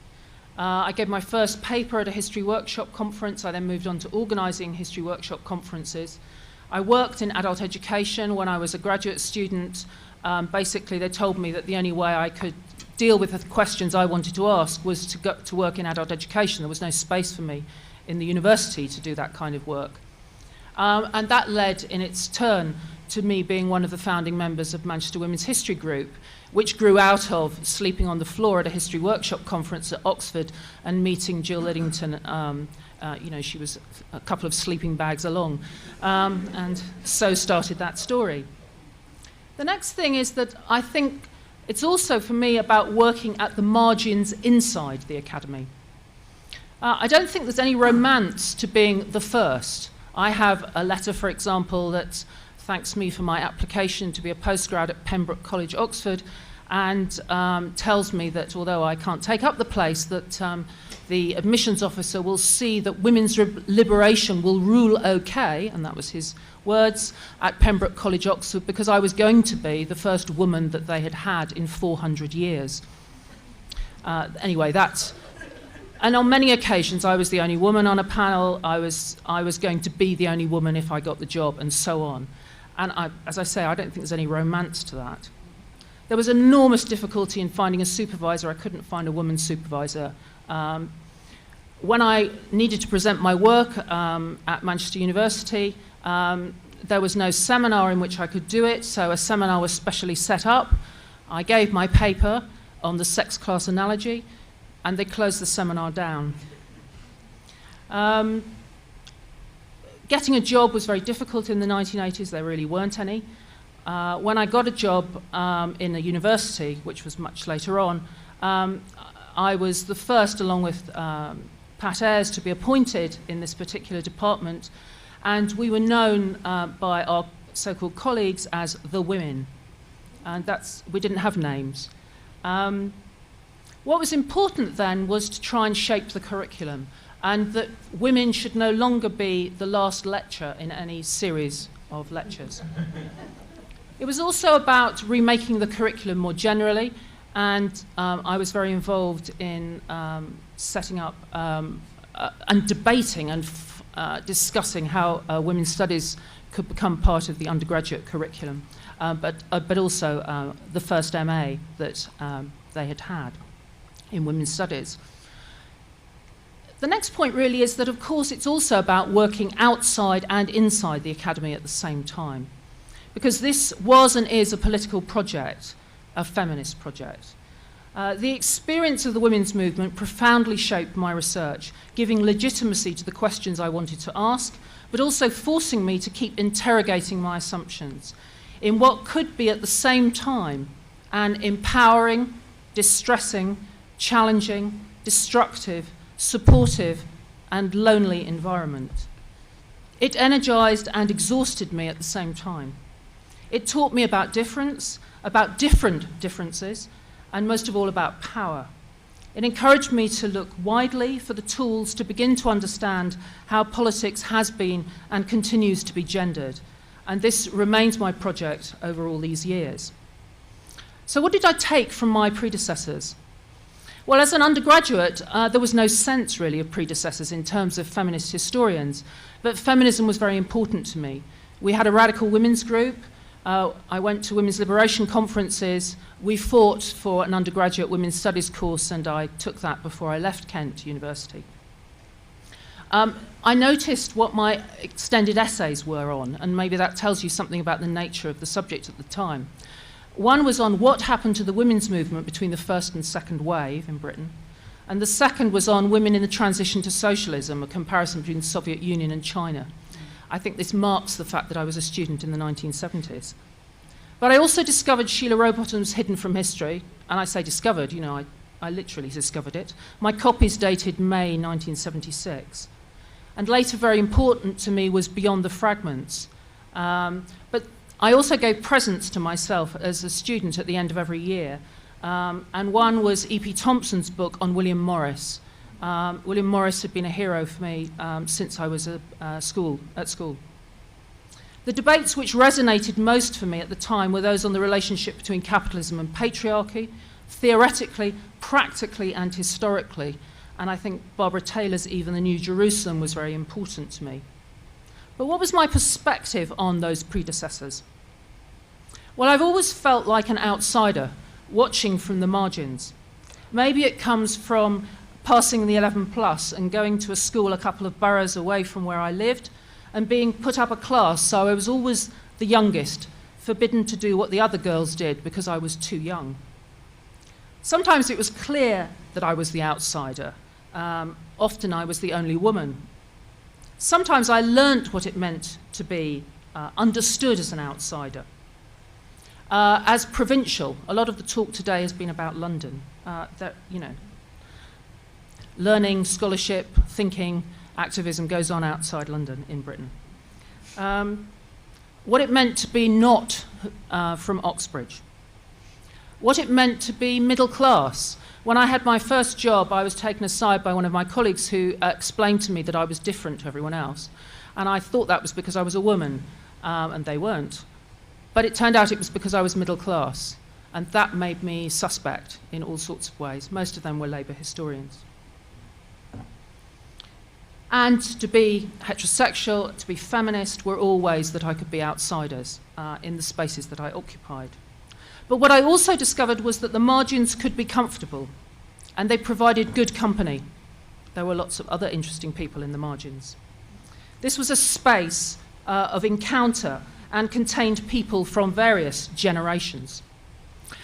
I gave my first paper at a history workshop conference. I then moved on to organising history workshop conferences. I worked in adult education when I was a graduate student. Basically they told me that the only way I could deal with the questions I wanted to ask was to go to work in adult education. There was no space for me in the university to do that kind of work. And that led in its turn to me being one of the founding members of Manchester Women's History Group, which grew out of sleeping on the floor at a history workshop conference at Oxford and meeting Jill Liddington. She was a couple of sleeping bags along. And so started that story. The next thing is that I think it's also for me about working at the margins inside the academy. I don't think there's any romance to being the first. I have a letter, for example, that thanks me for my application to be a postgrad at Pembroke College, Oxford, and tells me that although I can't take up the place, that the admissions officer will see that women's liberation will rule okay, and that was his words, at Pembroke College, Oxford, because I was going to be the first woman that they had had in 400 years. Anyway, that's... And on many occasions, I was the only woman on a panel. I was going to be the only woman if I got the job, and so on. And as I say, I don't think there's any romance to that. There was enormous difficulty in finding a supervisor. I couldn't find a woman supervisor. When I needed to present my work at Manchester University, there was no seminar in which I could do it, so a seminar was specially set up. I gave my paper on the sex-class analogy, and they closed the seminar down. Getting a job was very difficult in the 1980s. There really weren't any. When I got a job in a university, which was much later on, I was the first, along with Pat Ayres, to be appointed in this particular department, and we were known by our so-called colleagues as the women, and we didn't have names. What was important then was to try and shape the curriculum, and that women should no longer be the last lecture in any series of lectures. It was also about remaking the curriculum more generally, and I was very involved in setting up and debating and discussing how women's studies could become part of the undergraduate curriculum, but also the first MA that they had had in women's studies. The next point really is that, of course, it's also about working outside and inside the academy at the same time, because this was and is a political project, a feminist project. The experience of the women's movement profoundly shaped my research, giving legitimacy to the questions I wanted to ask, but also forcing me to keep interrogating my assumptions in what could be at the same time an empowering, distressing, challenging, destructive, supportive, and lonely environment. It energized and exhausted me at the same time. It taught me about difference, about different differences, and most of all about power. It encouraged me to look widely for the tools to begin to understand how politics has been and continues to be gendered. And this remains my project over all these years. So what did I take from my predecessors? Well, as an undergraduate, there was no sense really of predecessors in terms of feminist historians, but feminism was very important to me. We had a radical women's group. I went to women's liberation conferences. We fought for an undergraduate women's studies course, and I took that before I left Kent University. I noticed what my extended essays were on, and maybe that tells you something about the nature of the subject at the time. One was on what happened to the women's movement between the first and second wave in Britain, and the second was on women in the transition to socialism, a comparison between the Soviet Union and China. I think this marks the fact that I was a student in the 1970s. But I also discovered Sheila Rowbottom's Hidden from History, and I say discovered, you know, I literally discovered it. My copy's dated May 1976. And later, very important to me, was Beyond the Fragments. But I also gave presents to myself as a student at the end of every year. And one was E.P. Thompson's book on William Morris. William Morris had been a hero for me since I was at school. The debates which resonated most for me at the time were those on the relationship between capitalism and patriarchy, theoretically, practically, and historically. And I think Barbara Taylor's Even the New Jerusalem was very important to me. But what was my perspective on those predecessors? Well, I've always felt like an outsider, watching from the margins. Maybe it comes from passing the 11 plus and going to a school a couple of boroughs away from where I lived and being put up a class, so I was always the youngest, forbidden to do what the other girls did because I was too young. Sometimes it was clear that I was the outsider. Often I was the only woman. Sometimes I learnt what it meant to be understood as an outsider. As provincial, a lot of the talk today has been about London. Learning, scholarship, thinking, activism goes on outside London in Britain. What it meant to be not from Oxbridge. What it meant to be middle class. When I had my first job, I was taken aside by one of my colleagues who explained to me that I was different to everyone else. And I thought that was because I was a woman, and they weren't. But it turned out it was because I was middle class. And that made me suspect in all sorts of ways. Most of them were Labour historians. And to be heterosexual, to be feminist, were all ways that I could be outsiders in the spaces that I occupied. But what I also discovered was that the margins could be comfortable, and they provided good company. There were lots of other interesting people in the margins. This was a space of encounter and contained people from various generations.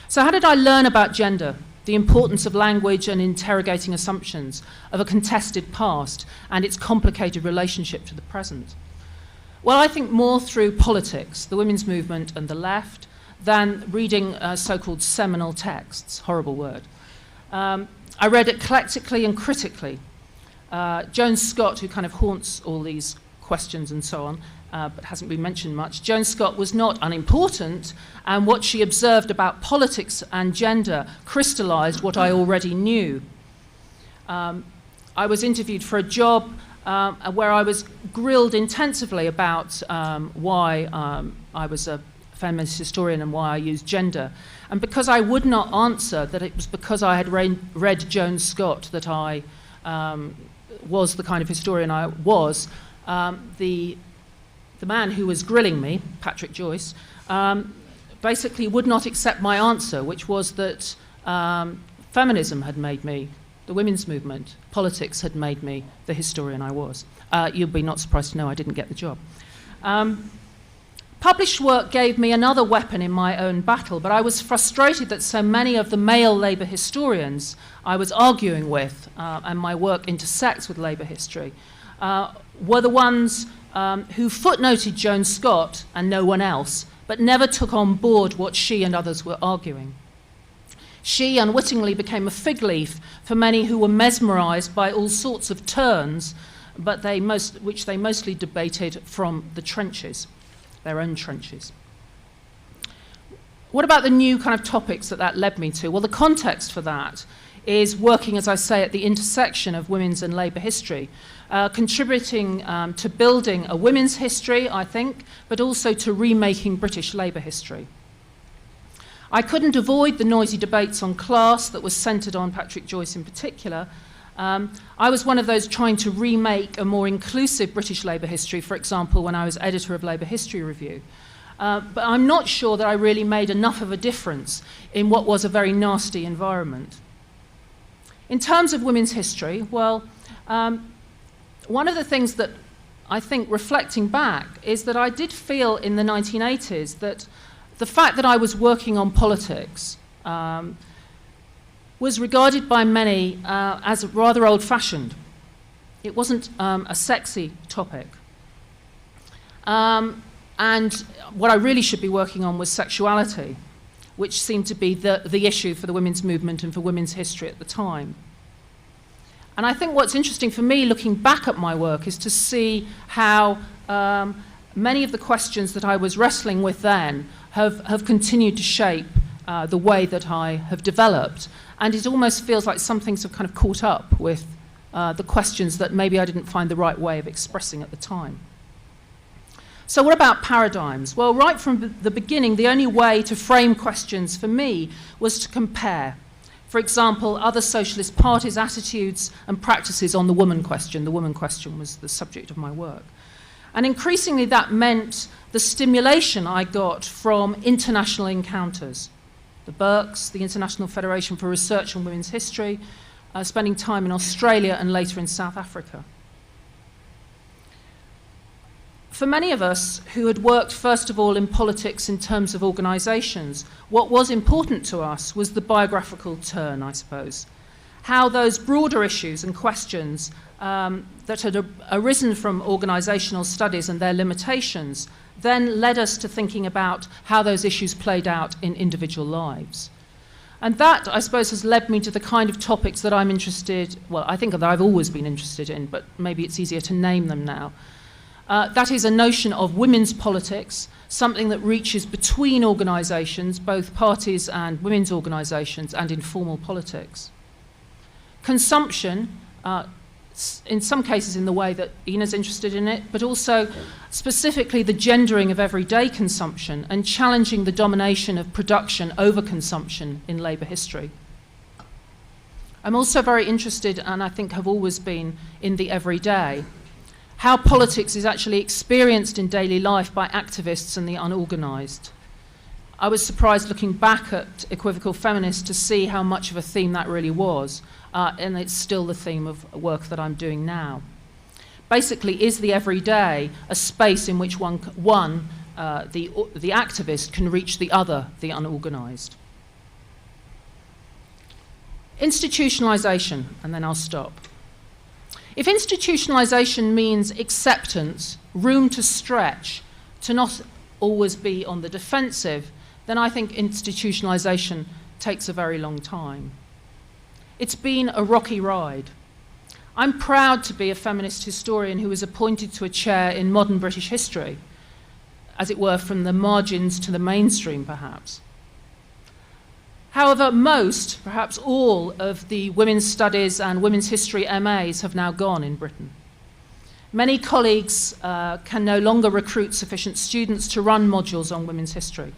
So how did I learn about gender, the importance of language and interrogating assumptions of a contested past and its complicated relationship to the present? Well, I think more through politics, the women's movement and the left, than reading so-called seminal texts, horrible word. I read eclectically and critically. Joan Scott, who kind of haunts all these questions and so on, but hasn't been mentioned much. Joan Scott was not unimportant, and what she observed about politics and gender crystallized what I already knew. I was interviewed for a job where I was grilled intensively about why I was a feminist historian and why I used gender. And because I would not answer that it was because I had read Joan Scott that I was the kind of historian I was, the man who was grilling me, Patrick Joyce, basically would not accept my answer, which was that feminism had made me, the women's movement, politics had made me the historian I was. You'll be not surprised to know I didn't get the job. Published work gave me another weapon in my own battle, but I was frustrated that so many of the male Labour historians I was arguing with, and my work intersects with Labour history, were the ones who footnoted Joan Scott and no one else, but never took on board what she and others were arguing. She unwittingly became a fig leaf for many who were mesmerised by all sorts of turns, but which they mostly debated from the trenches, their own trenches. What about the new kind of topics that led me to? Well, the context for that is working, as I say, at the intersection of women's and Labour history, contributing to building a women's history, I think, but also to remaking British Labour history. I couldn't avoid the noisy debates on class that was centred on Patrick Joyce in particular. I was one of those trying to remake a more inclusive British Labour history, for example, when I was editor of Labour History Review. But I'm not sure that I really made enough of a difference in what was a very nasty environment. In terms of women's history, well, one of the things that I think, reflecting back, is that I did feel in the 1980s that the fact that I was working on politics was regarded by many as rather old-fashioned. It wasn't a sexy topic. And what I really should be working on was sexuality, which seemed to be the issue for the women's movement and for women's history at the time. And I think what's interesting for me looking back at my work is to see how many of the questions that I was wrestling with then have continued to shape the way that I have developed. And it almost feels like some things have kind of caught up with the questions that maybe I didn't find the right way of expressing at the time. So what about paradigms? Well, right from the beginning, the only way to frame questions for me was to compare. For example, other socialist parties' attitudes and practices on the woman question. The woman question was the subject of my work. And increasingly that meant the stimulation I got from international encounters. The Burkes, the International Federation for Research on Women's History, spending time in Australia and later in South Africa. For many of us who had worked first of all in politics in terms of organisations, what was important to us was the biographical turn, I suppose. How those broader issues and questions that had arisen from organisational studies and their limitations then led us to thinking about how those issues played out in individual lives. And that, I suppose, has led me to the kind of topics that I'm interested, well, I think that I've always been interested in, but maybe it's easier to name them now. That is a notion of women's politics, something that reaches between organisations, both parties and women's organisations, and informal politics. Consumption, in some cases in the way that Ina's interested in it, but also specifically the gendering of everyday consumption and challenging the domination of production over consumption in labour history. I'm also very interested, and I think have always been, in the everyday. How politics is actually experienced in daily life by activists and the unorganised. I was surprised looking back at Equivocal Feminist to see how much of a theme that really was, and it's still the theme of work that I'm doing now. Basically, is the everyday a space in which the activist can reach the other, the unorganised? Institutionalization, and then I'll stop. If institutionalization means acceptance, room to stretch, to not always be on the defensive, then I think institutionalization takes a very long time. It's been a rocky ride. I'm proud to be a feminist historian who was appointed to a chair in modern British history, as it were, from the margins to the mainstream, perhaps. However, most, perhaps all, of the women's studies and women's history MAs have now gone in Britain. Many colleagues can no longer recruit sufficient students to run modules on women's history.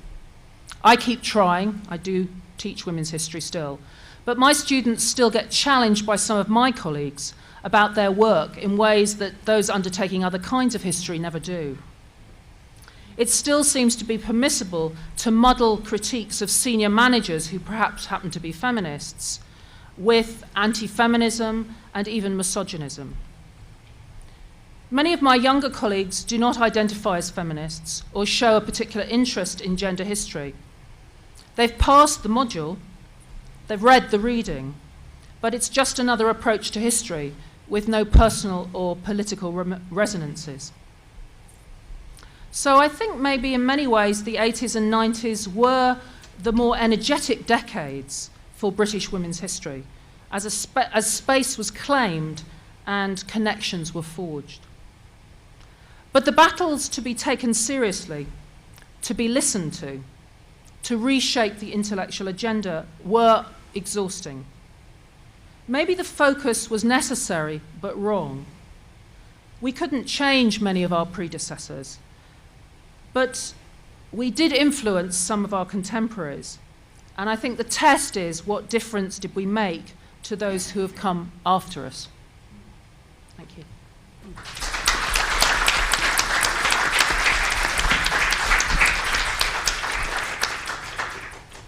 I keep trying. I do teach women's history still. But my students still get challenged by some of my colleagues about their work in ways that those undertaking other kinds of history never do. It still seems to be permissible to muddle critiques of senior managers who perhaps happen to be feminists with anti-feminism and even misogynism. Many of my younger colleagues do not identify as feminists or show a particular interest in gender history. They've passed the module, they've read the reading, but it's just another approach to history with no personal or political resonances. So I think maybe in many ways the 80s and 90s were the more energetic decades for British women's history, as space was claimed and connections were forged. But the battles to be taken seriously, to be listened to reshape the intellectual agenda were exhausting. Maybe the focus was necessary but wrong. We couldn't change many of our predecessors, but we did influence some of our contemporaries. And I think the test is, what difference did we make to those who have come after us? Thank you.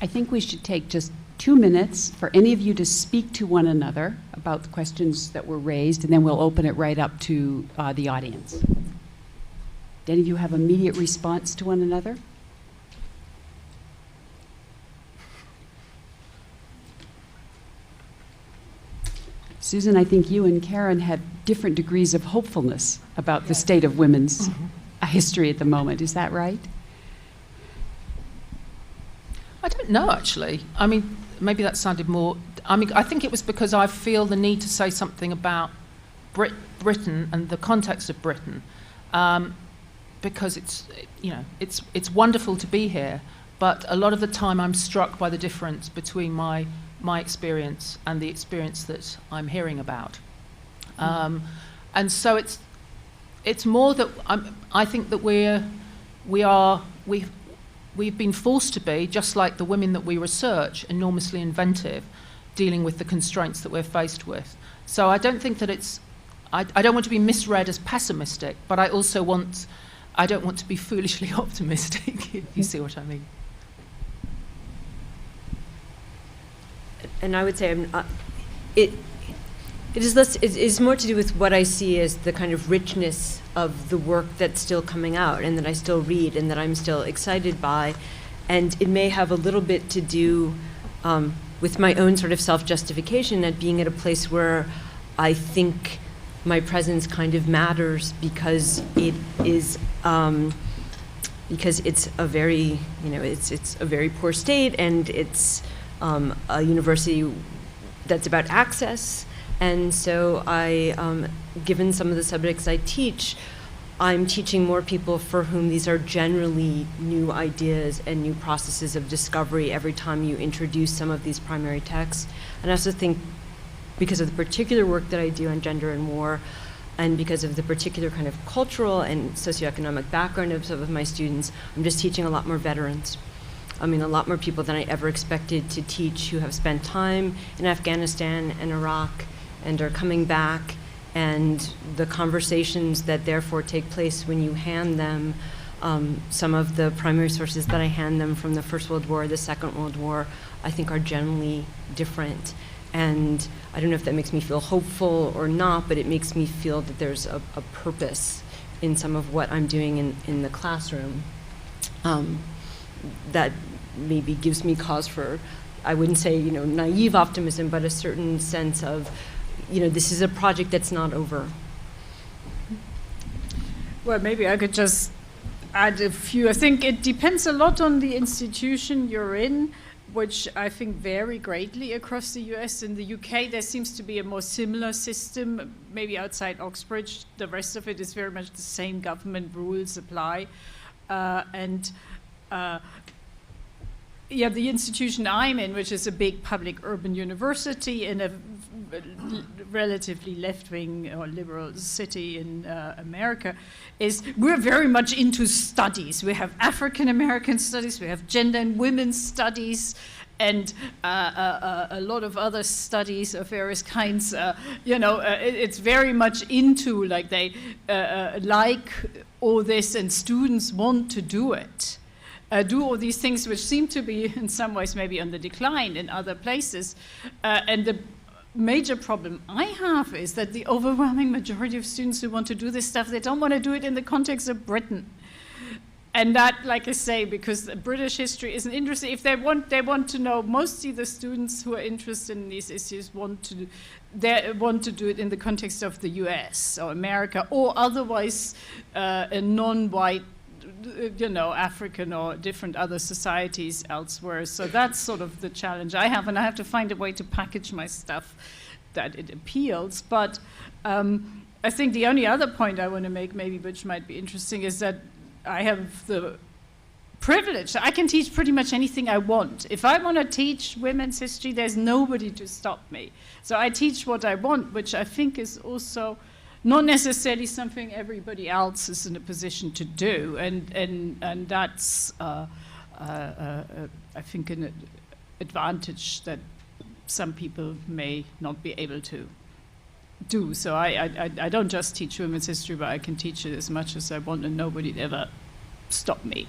I think we should take just 2 minutes for any of you to speak to one another about the questions that were raised, and then we'll open it right up to the audience. Do any of you have immediate response to one another? Susan, I think you and Karen have different degrees of hopefulness about the state of women's history at the moment. Is that right? I don't know, actually. I mean, maybe that sounded more... I mean, I think it was because I feel the need to say something about Britain and the context of Britain, because it's, you know, it's wonderful to be here, but a lot of the time I'm struck by the difference between my experience and the experience that I'm hearing about. And so it's more that I think that we've been forced to be, just like the women that we research, enormously inventive, dealing with the constraints that we're faced with. So I don't think that I don't want to be misread as pessimistic, but I don't want to be foolishly optimistic, if you see what I mean. And I would say it is more to do with what I see as the kind of richness of the work that's still coming out and that I still read and that I'm still excited by. And it may have a little bit to do with my own sort of self-justification at being at a place where I think my presence kind of matters because it is because it's a very, you know, it's a very poor state, and it's a university that's about access. And so given some of the subjects I teach, I'm teaching more people for whom these are generally new ideas and new processes of discovery every time you introduce some of these primary texts. And I also think because of the particular work that I do on gender and war, and because of the particular kind of cultural and socioeconomic background of some of my students, I'm just teaching a lot more veterans. I mean, a lot more people than I ever expected to teach who have spent time in Afghanistan and Iraq and are coming back, and the conversations that therefore take place when you hand them some of the primary sources that I hand them from the First World War, the Second World War, I think are generally different. And I don't know if that makes me feel hopeful or not, but it makes me feel that there's a purpose in some of what I'm doing in the classroom that maybe gives me cause for, I wouldn't say, you know, naive optimism, but a certain sense of, you know, this is a project that's not over. Well, maybe I could just add a few. I think it depends a lot on the institution you're in, which I think vary greatly across the US. In the UK, there seems to be a more similar system, maybe outside Oxbridge. The rest of it is very much the same government rules apply. Yeah, the institution I'm in, which is a big public urban university in a relatively left-wing or liberal city in America, we're very much into studies. We have African-American studies, we have gender and women's studies, and a lot of other studies of various kinds. It's very much into, like, they like all this, and students want to do it. Do all these things which seem to be in some ways maybe on the decline in other places. And the major problem I have is that the overwhelming majority of students who want to do this stuff, they don't want to do it in the context of Britain. And that, like I say, because British history isn't interesting. If they want to know, mostly the students who are interested in these issues want to do it in the context of the US or America, or otherwise a non-white, you know, African or different other societies elsewhere. So that's sort of the challenge I have, and I have to find a way to package my stuff that it appeals. But I think the only other point I want to make, maybe, which might be interesting, is that I have the privilege. I can teach pretty much anything I want. If I want to teach women's history, there's nobody to stop me. So I teach what I want, which I think is also not necessarily something everybody else is in a position to do, and that's I think an advantage that some people may not be able to do. So I don't just teach women's history, but I can teach it as much as I want, and nobody'd ever stop me.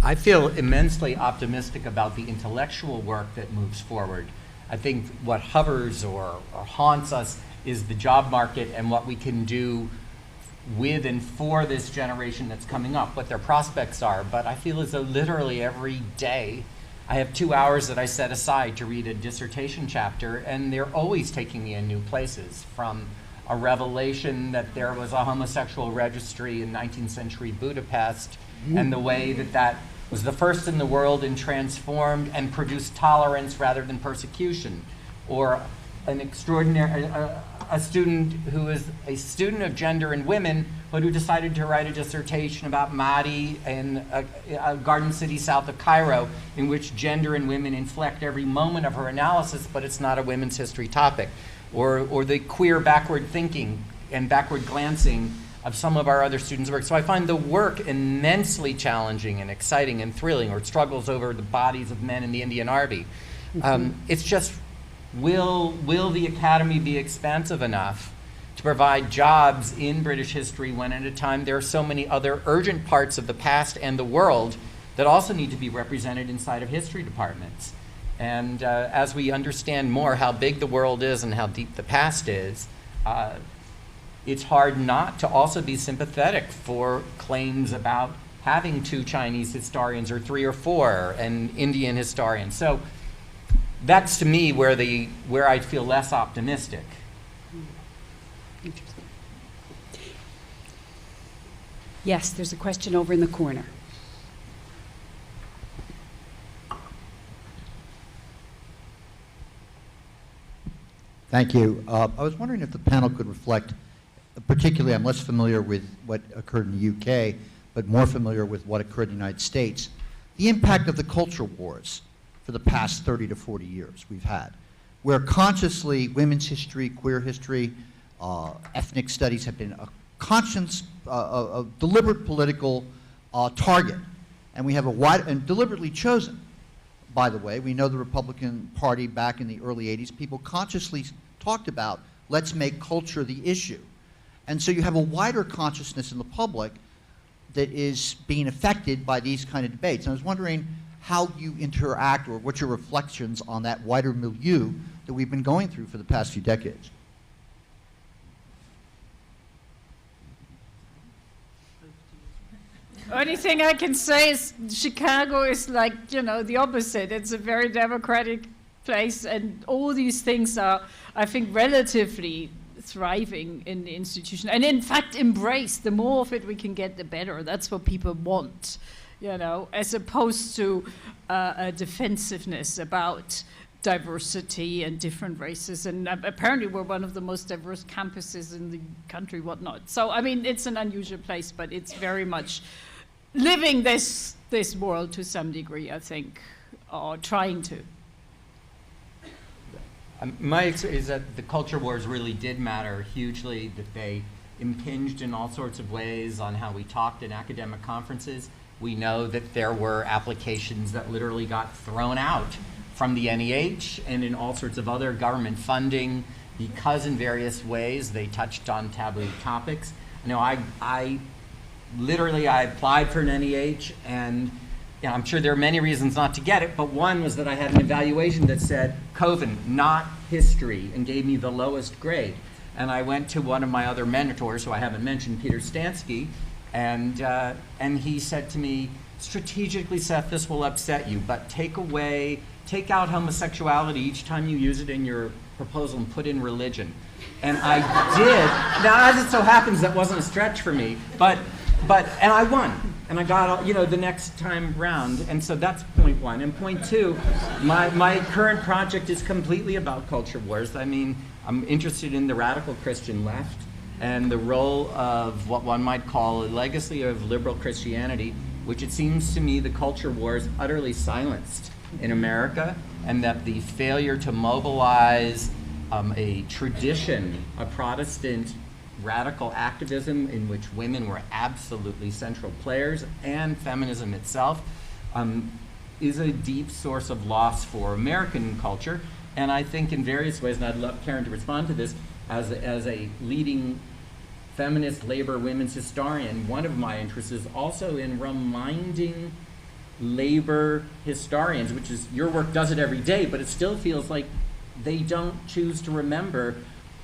I feel immensely optimistic about the intellectual work that moves forward. I think what hovers or haunts us is the job market and what we can do with and for this generation that's coming up, what their prospects are. But I feel as though literally every day I have 2 hours that I set aside to read a dissertation chapter, and they're always taking me in new places, from a revelation that there was a homosexual registry in 19th century Budapest and the way that was the first in the world and transformed and produced tolerance rather than persecution. Or an extraordinary, a student who is a student of gender and women, but who decided to write a dissertation about Mahdi in a garden city south of Cairo, in which gender and women inflect every moment of her analysis, but it's not a women's history topic. Or the queer backward thinking and backward glancing of some of our other students' work. So I find the work immensely challenging and exciting and thrilling, or struggles over the bodies of men in the Indian Army. It's just, will the Academy be expansive enough to provide jobs in British history when at a time there are so many other urgent parts of the past and the world that also need to be represented inside of history departments? And as we understand more how big the world is and how deep the past is, it's hard not to also be sympathetic for claims about having 2 Chinese historians or 3 or 4 and Indian historians. So that's to me where I feel less optimistic. Interesting. Yes, there's a question over in the corner. Thank you. I was wondering if the panel could reflect, particularly I'm less familiar with what occurred in the UK, but more familiar with what occurred in the United States, the impact of the culture wars for the past 30 to 40 years we've had, where consciously women's history, queer history, ethnic studies have been a conscious, a deliberate political target. And we have a wide, and deliberately chosen, by the way. We know the Republican Party back in the early 80s, people consciously talked about, let's make culture the issue. And so you have a wider consciousness in the public that is being affected by these kind of debates. And I was wondering how you interact, or what your reflections on that wider milieu that we've been going through for the past few decades. Only thing I can say is Chicago is like, you know, the opposite. It's a very democratic place, and all these things are, I think, relatively thriving in the institution, and in fact embraced. The more of it we can get, the better. That's what people want, you know, as opposed to a defensiveness about diversity and different races. And apparently we're one of the most diverse campuses in the country, whatnot. So, I mean, it's an unusual place, but it's very much living this world to some degree, I think, or trying to. My experience is that the culture wars really did matter hugely, that they impinged in all sorts of ways on how we talked in academic conferences. We know that there were applications that literally got thrown out from the NEH and in all sorts of other government funding because in various ways they touched on taboo topics. You know, I literally applied for an NEH, and you know, I'm sure there are many reasons not to get it, but one was that I had an evaluation that said Coven, not history, and gave me the lowest grade. And I went to one of my other mentors, who I haven't mentioned, Peter Stansky, and he said to me, strategically, Seth, this will upset you, but take out homosexuality each time you use it in your proposal and put in religion. And I did. Now, as it so happens, that wasn't a stretch for me, and I won. And I got, you know, the next time round. And so that's point one. And point two, my current project is completely about culture wars. I mean, I'm interested in the radical Christian left and the role of what one might call a legacy of liberal Christianity, which it seems to me the culture wars utterly silenced in America, and that the failure to mobilize a tradition of Protestant radical activism in which women were absolutely central players, and feminism itself, is a deep source of loss for American culture. And I think in various ways, and I'd love Karen to respond to this, as a leading feminist labor women's historian, one of my interests is also in reminding labor historians, which is, your work does it every day, but it still feels like they don't choose to remember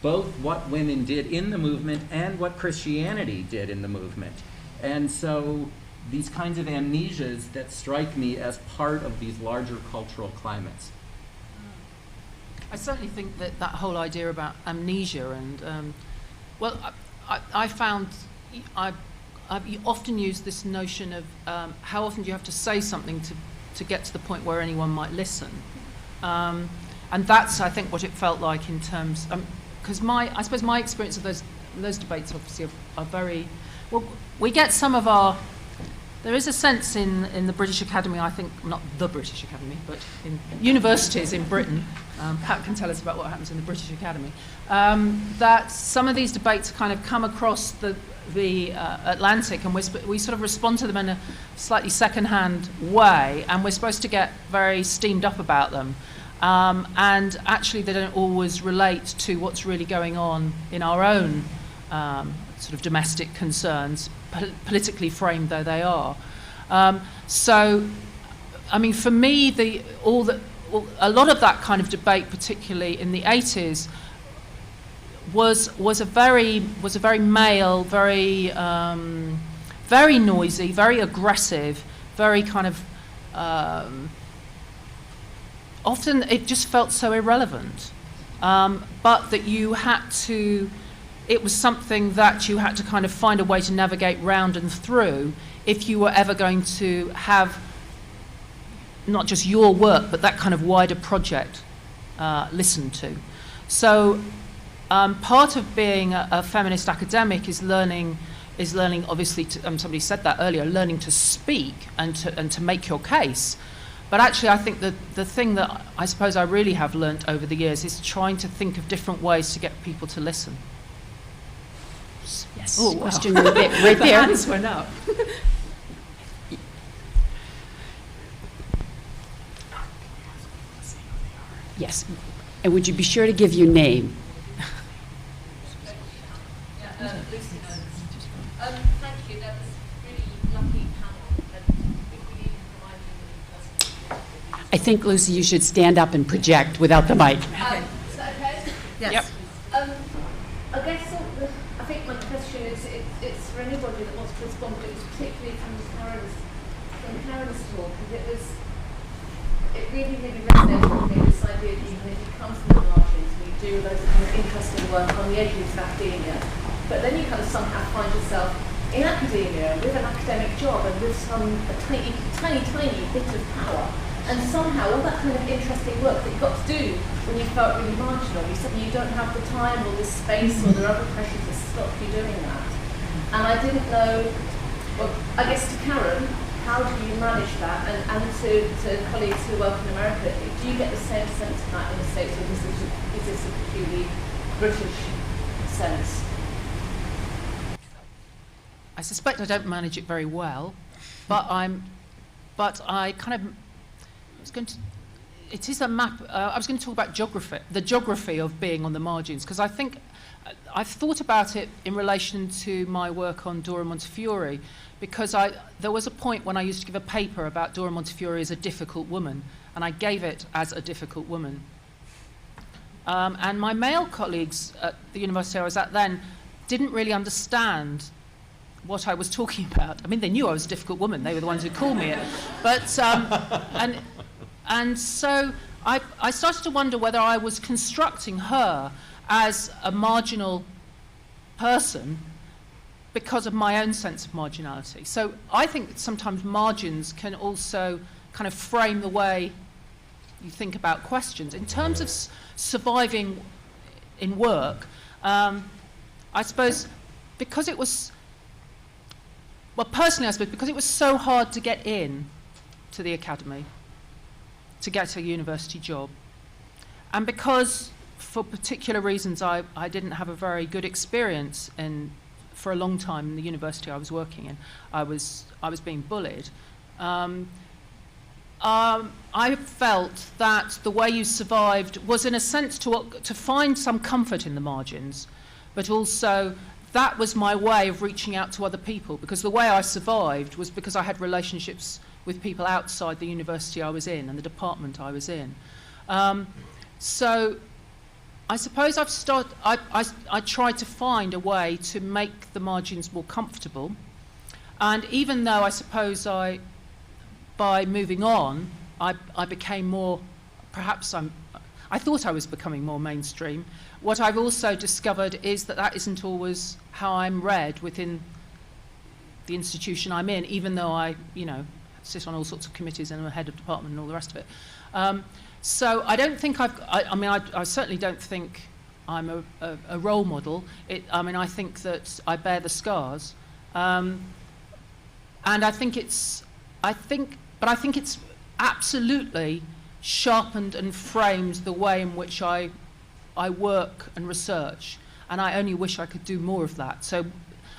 both what women did in the movement and what Christianity did in the movement. And so these kinds of amnesias that strike me as part of these larger cultural climates. I certainly think that that whole idea about amnesia and, well, I found, you often use this notion of how often do you have to say something to get to the point where anyone might listen. And that's, I think, what it felt like in terms, because I suppose my experience of those debates obviously are very, well, we get some of our, there is a sense in the British Academy, I think, not the British Academy, but in universities in Britain, Pat can tell us about what happens in the British Academy, that some of these debates kind of come across the Atlantic, and we sort of respond to them in a slightly second-hand way, and we're supposed to get very steamed up about them. And actually they don't always relate to what's really going on in our own sort of domestic concerns, politically framed though they are. So, I mean, for me, a lot of that kind of debate, particularly in the 80s, was a very male, very very noisy, very aggressive, very kind of often it just felt so irrelevant, but that you had to, it was something that you had to kind of find a way to navigate round and through if you were ever going to have not just your work, but that kind of wider project listened to. So part of being a feminist academic is learning obviously, somebody said that earlier, learning to speak and to make your case. But actually, I think that the thing that I suppose I really have learnt over the years is trying to think of different ways to get people to listen. Yes. Oh, wow. Question right there. The hands went up. Yes. And would you be sure to give your name? Thank you. That was really lovely panel. And if we need to provide you with I think, Lucy, you should stand up and project without the mic. is that okay? Yes. Yep. I guess I think my question is it's for anybody that wants to respond, but it's particularly from Karen's talk, because it really resonated with me, this idea that even if you come from the margins and you do loads of kind of interesting work on the edges of academia, but then you kind of somehow find yourself in academia with an academic job and with a tiny bit of power, and somehow all that kind of interesting work that you got to do when you felt really marginal, you suddenly you don't have the time or the space or there are other pressures that stop you doing that. And I didn't know, well, I guess to Karen, how do you manage that? And to colleagues who work in America, do you get the same sense of that in the States, or is this a purely British sense? I suspect I don't manage it very well, but I kind of was going to. It is a map. I was going to talk about geography, the geography of being on the margins, because I think I've thought about it in relation to my work on Dora Montefiore, because there was a point when I used to give a paper about Dora Montefiore as a difficult woman, and I gave it as a difficult woman. And my male colleagues at the university I was at then didn't really understand what I was talking about. I mean, they knew I was a difficult woman. They were the ones who called me it. But, and so I started to wonder whether I was constructing her as a marginal person because of my own sense of marginality. So I think that sometimes margins can also kind of frame the way you think about questions. In terms of surviving in work, I suppose because it was, well, personally, I suppose, because it was so hard to get in to the academy, to get a university job, and because, for particular reasons, I didn't have a very good experience for a long time in the university I was working in. I was being bullied. I felt that the way you survived was, in a sense, to find some comfort in the margins, but also that was my way of reaching out to other people, because the way I survived was because I had relationships with people outside the university I was in and the department I was in. So I suppose I tried to find a way to make the margins more comfortable. And even though I suppose by moving on, I became more, perhaps I thought I was becoming more mainstream. What I've also discovered is that isn't always how I'm read within the institution I'm in, even though I, you know, sit on all sorts of committees and I'm a head of department and all the rest of it. So I don't think I certainly don't think I'm a role model. I mean, I think that I bear the scars. And I think it's absolutely sharpened and framed the way in which I work and research. And I only wish I could do more of that. So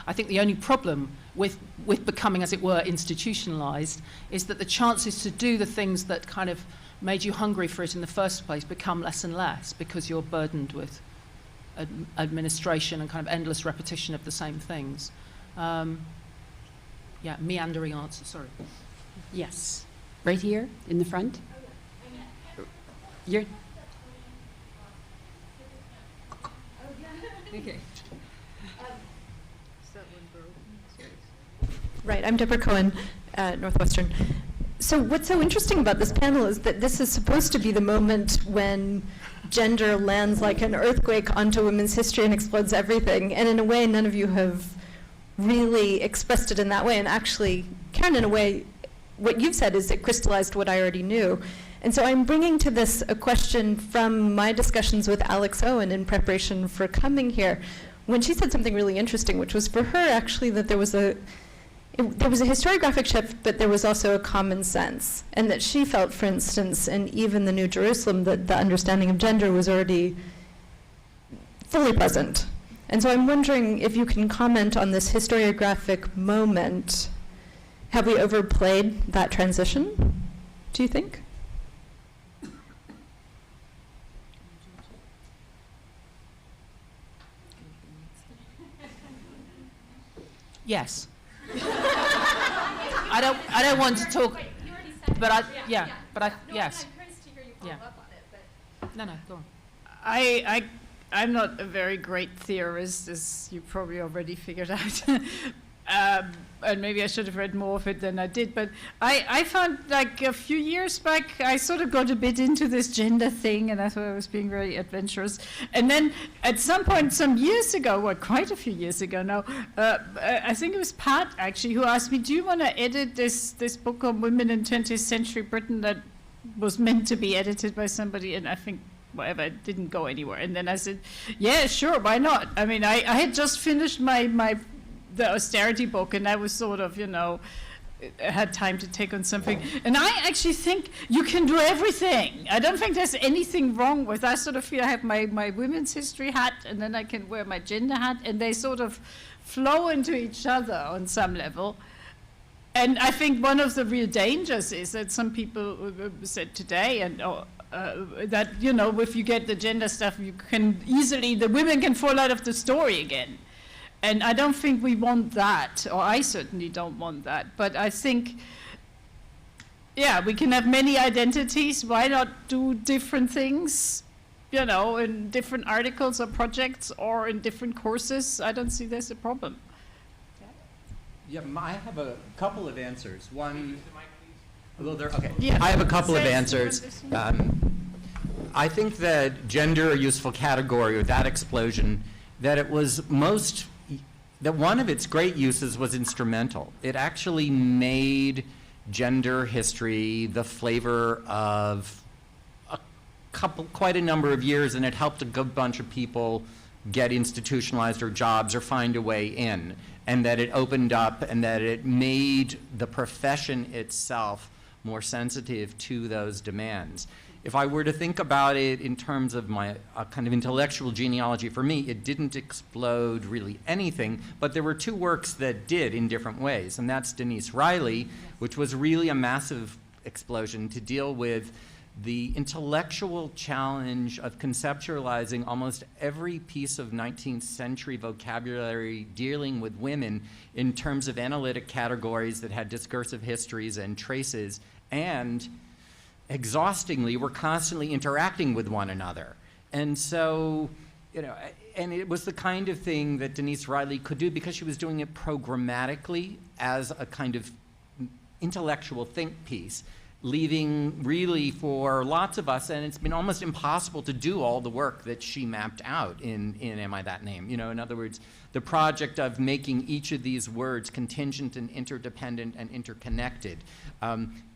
I think the only problem with becoming, as it were, institutionalized is that the chances to do the things that kind of made you hungry for it in the first place become less and less because you're burdened with administration and kind of endless repetition of the same things. Yeah, meandering answer, sorry. Yes. Right here in the front. You're. Okay. Right, I'm Deborah Cohen at Northwestern. So what's so interesting about this panel is that this is supposed to be the moment when gender lands like an earthquake onto women's history and explodes everything. And in a way, none of you have really expressed it in that way. And actually, Karen, in a way, what you've said is it crystallized what I already knew. And so I'm bringing to this a question from my discussions with Alex Owen in preparation for coming here, when she said something really interesting, which was for her actually that there was a historiographic shift, but there was also a common sense. And that she felt, for instance, in even the New Jerusalem, that the understanding of gender was already fully present. And so I'm wondering if you can comment on this historiographic moment. Have we overplayed that transition, do you think? Yes. I don't want to talk, but yes. Yeah. No, go on. I'm not a very great theorist, as you probably already figured out. And maybe I should have read more of it than I did. But I found, like, a few years back, I sort of got a bit into this gender thing, and I thought I was being very adventurous. And then at some point, some years ago, well, quite a few years ago now, I think it was Pat, actually, who asked me, do you want to edit this book on women in 20th century Britain that was meant to be edited by somebody? And I think, whatever, it didn't go anywhere. And then I said, yeah, sure, why not? I mean, I had just finished the austerity book, and I was sort of, you know, had time to take on something. And I actually think you can do everything. I don't think there's anything wrong with, I sort of feel I have my women's history hat, and then I can wear my gender hat, and they sort of flow into each other on some level. And I think one of the real dangers is that some people said today, and that, you know, if you get the gender stuff, you can easily, the women can fall out of the story again. And I don't think we want that, or I certainly don't want that. But I think, yeah, we can have many identities. Why not do different things, you know, in different articles or projects or in different courses? I don't see there's a problem. Yeah, I have a couple of answers. One, okay. Yeah. I have a couple of answers. I think that gender, a useful category, or that explosion, that it was that one of its great uses was instrumental. It actually made gender history the flavor of quite a number of years, and it helped a good bunch of people get institutionalized or jobs or find a way in, and that it opened up and that it made the profession itself more sensitive to those demands. If I were to think about it in terms of my kind of intellectual genealogy, for me, it didn't explode really anything, but there were two works that did in different ways, and that's Denise Riley, which was really a massive explosion to deal with the intellectual challenge of conceptualizing almost every piece of 19th century vocabulary dealing with women in terms of analytic categories that had discursive histories and traces, and exhaustingly were constantly interacting with one another. And so, you know, and it was the kind of thing that Denise Riley could do because she was doing it programmatically as a kind of intellectual think piece. leaving really for lots of us, and it's been almost impossible to do all the work that she mapped out in Am I That Name? You know, in other words, the project of making each of these words contingent and interdependent and interconnected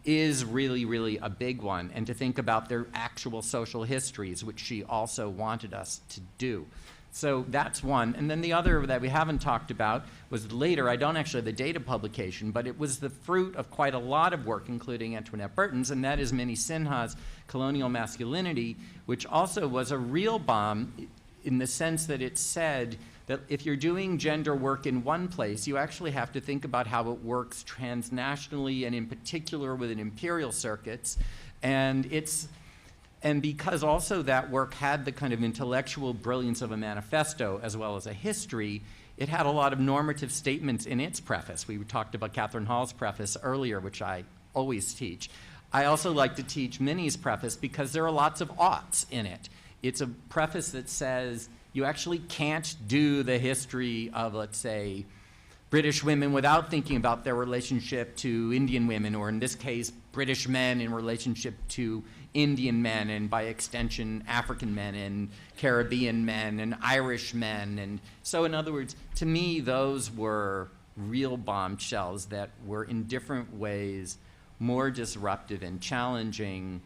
is really, really a big one, and to think about their actual social histories, which she also wanted us to do. So that's one. And then the other that we haven't talked about was later, I don't actually have the data publication, but it was the fruit of quite a lot of work, including Antoinette Burton's, and that is Minnie Sinha's Colonial Masculinity, which also was a real bomb in the sense that it said that if you're doing gender work in one place, you actually have to think about how it works transnationally and in particular within imperial circuits. And because also that work had the kind of intellectual brilliance of a manifesto as well as a history, it had a lot of normative statements in its preface. We talked about Catherine Hall's preface earlier, which I always teach. I also like to teach Minnie's preface because there are lots of oughts in it. It's a preface that says you actually can't do the history of, let's say, British women without thinking about their relationship to Indian women, or in this case, British men in relationship to Indian men, and by extension, African men and Caribbean men and Irish men. And so in other words, to me, those were real bombshells that were in different ways more disruptive and challenging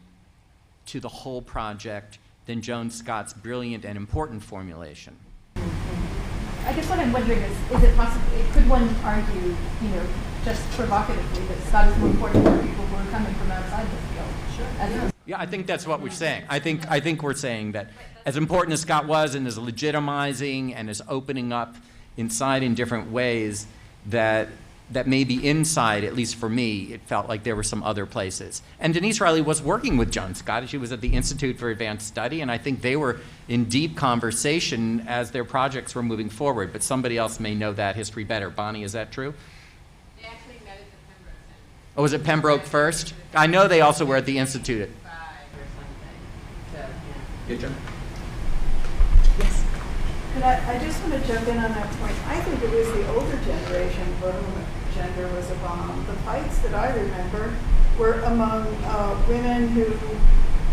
to the whole project than Joan Scott's brilliant and important formulation. I guess what I'm wondering is it possible, could one argue, you know, just provocatively, that Scott is more important for people who are coming from outside the field? Sure. Yeah, I think that's what we're saying. I think we're saying that as important as Scott was and as legitimizing and as opening up inside in different ways, that maybe inside, at least for me, it felt like there were some other places. And Denise Riley was working with Joan Scott. She was at the Institute for Advanced Study, and I think they were in deep conversation as their projects were moving forward. But somebody else may know that history better. Bonnie, is that true? They actually met at the Pembroke Center. Oh, was it Pembroke first? I know they also were at the Institute. Good job. Yes. And I just want to jump in on that point. I think it was the older generation for whom gender was a bomb. The fights that I remember were among women who,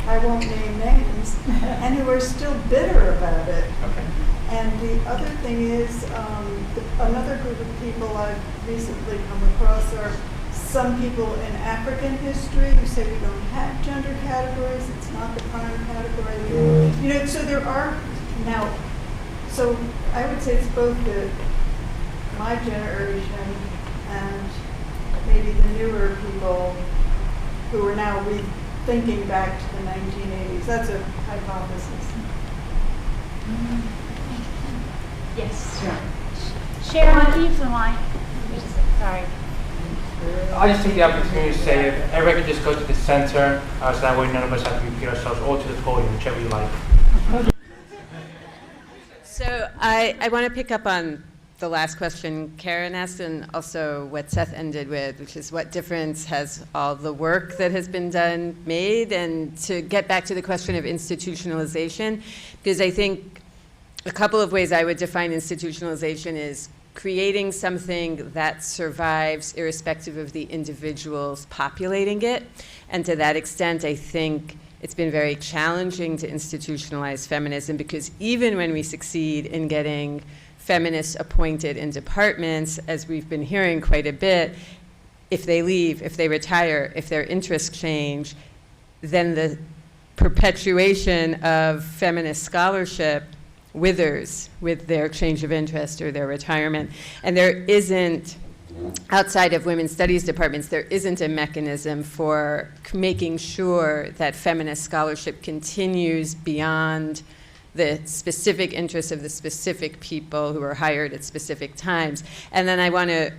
I won't name names, and who are still bitter about it. Okay. And the other thing is, another group of people I've recently come across are some people in African history who say we don't have gender categories, it's not the prime category. You know, so there are now, so I would say it's both my generation and maybe the newer people who are now rethinking back to the 1980s. That's a hypothesis. Yes. Yeah. Sharon, keep the line. Sorry. I just take the opportunity to say if everyone could just go to the center, so that way none of us have to repeat ourselves, or to the podium, whichever you like. So I want to pick up on the last question Karen asked, and also what Seth ended with, which is what difference has all the work that has been done made, and to get back to the question of institutionalization, because I think a couple of ways I would define institutionalization is creating something that survives irrespective of the individuals populating it. And to that extent, I think it's been very challenging to institutionalize feminism, because even when we succeed in getting feminists appointed in departments, as we've been hearing quite a bit, if they leave, if they retire, if their interests change, then the perpetuation of feminist scholarship withers with their change of interest or their retirement. And there isn't, outside of women's studies departments, there isn't a mechanism for making sure that feminist scholarship continues beyond the specific interests of the specific people who are hired at specific times. And then I want to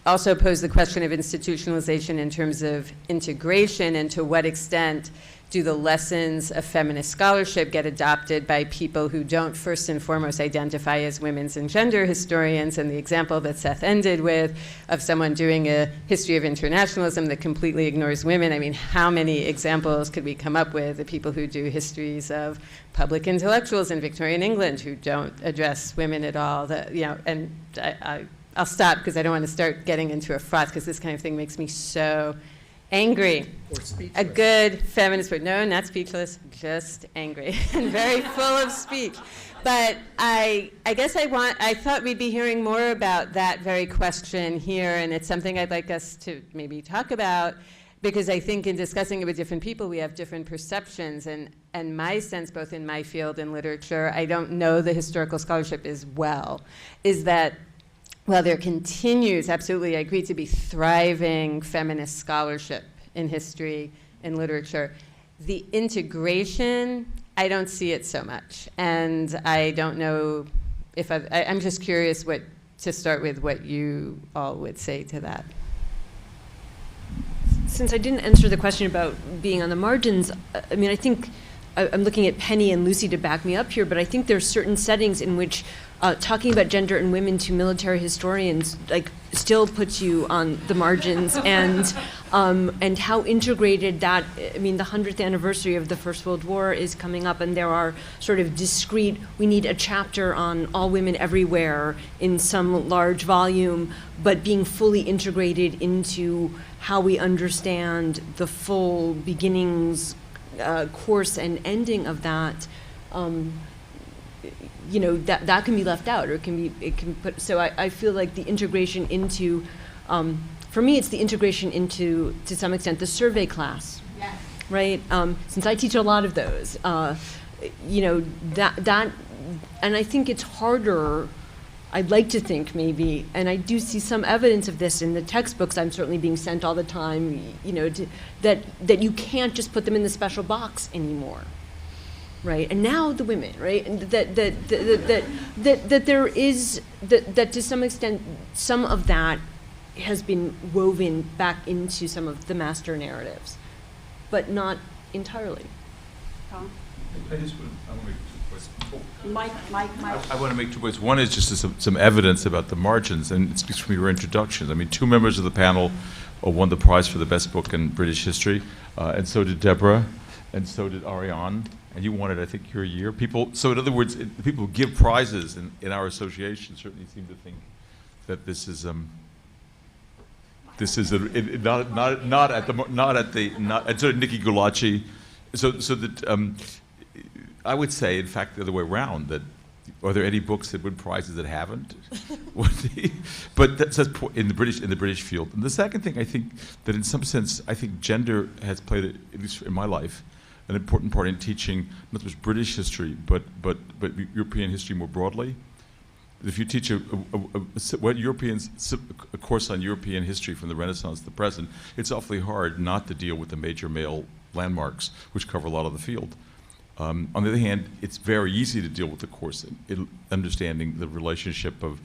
also pose the question of institutionalization in terms of integration, and to what extent do the lessons of feminist scholarship get adopted by people who don't first and foremost identify as women's and gender historians? And the example that Seth ended with of someone doing a history of internationalism that completely ignores women. I mean, how many examples could we come up with of people who do histories of public intellectuals in Victorian England who don't address women at all? That, you know, and I'll stop because I don't want to start getting into a froth, because this kind of thing makes me so Angry. Or speechless. A good feminist word. No, not speechless, just angry and very full of speech. But I guess I thought we'd be hearing more about that very question here, and it's something I'd like us to maybe talk about, because I think in discussing it with different people, we have different perceptions, and my sense, both in my field and literature, I don't know the historical scholarship as well, is that while there continues, absolutely, I agree, to be thriving feminist scholarship in history and literature, the integration, I don't see it so much. And I don't know if I'm just curious to start with what you all would say to that. Since I didn't answer the question about being on the margins, I mean, I think I'm looking at Penny and Lucy to back me up here, but I think there's certain settings in which talking about gender and women to military historians still puts you on the margins, and how integrated that. I mean, the 100th anniversary of the First World War is coming up, and there are sort of discrete. We need a chapter on all women everywhere in some large volume, but being fully integrated into how we understand the full beginnings, course, and ending of that. You know, that can be left out, or it can put. So I feel like the integration into, for me, it's the integration into, to some extent, the survey class. Yes. Right. Since I teach a lot of those, you know, that, and I think it's harder. I'd like to think maybe, and I do see some evidence of this in the textbooks I'm certainly being sent all the time. You know, that you can't just put them in the special box anymore. Right, and now the women, right, and that there is that to some extent some of that has been woven back into some of the master narratives, but not entirely. Tom? I want to make 2 points. Mike. I want to make 2 points. One is just some evidence about the margins, and it speaks from your introductions. I mean, 2 members of the panel won the prize for the best book in British history, and so did Deborah, and so did Ariane. And you won it, I think, your year. So in other words, the people who give prizes in our association certainly seem to think that this is and so Nikki Gulacci, so that I would say, in fact, the other way around, that are there any books that win prizes that haven't? But that's in the British field. And the second thing, I think that in some sense, I think gender has played, at least in my life, an important part in teaching not just British history, but European history more broadly. If you teach a course on European history from the Renaissance to the present, it's awfully hard not to deal with the major male landmarks, which cover a lot of the field. On the other hand, it's very easy to deal with the course in understanding the relationship of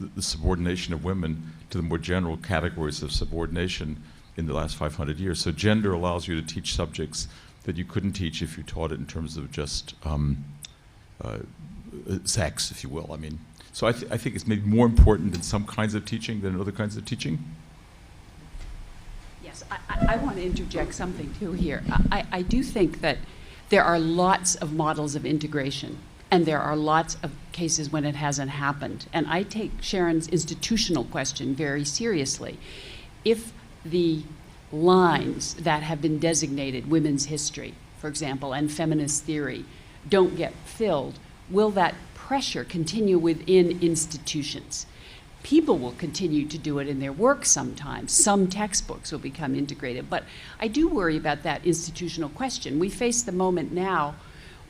the subordination of women to the more general categories of subordination in the last 500 years. So gender allows you to teach subjects that you couldn't teach if you taught it in terms of just sex, if you will. I mean, so I think it's maybe more important in some kinds of teaching than in other kinds of teaching. Yes, I want to interject something too here. I do think that there are lots of models of integration, and there are lots of cases when it hasn't happened. And I take Sharon's institutional question very seriously. If the lines that have been designated women's history, for example, and feminist theory don't get filled, will that pressure continue within institutions? People will continue to do it in their work sometimes. Some textbooks will become integrated. But I do worry about that institutional question. We face the moment now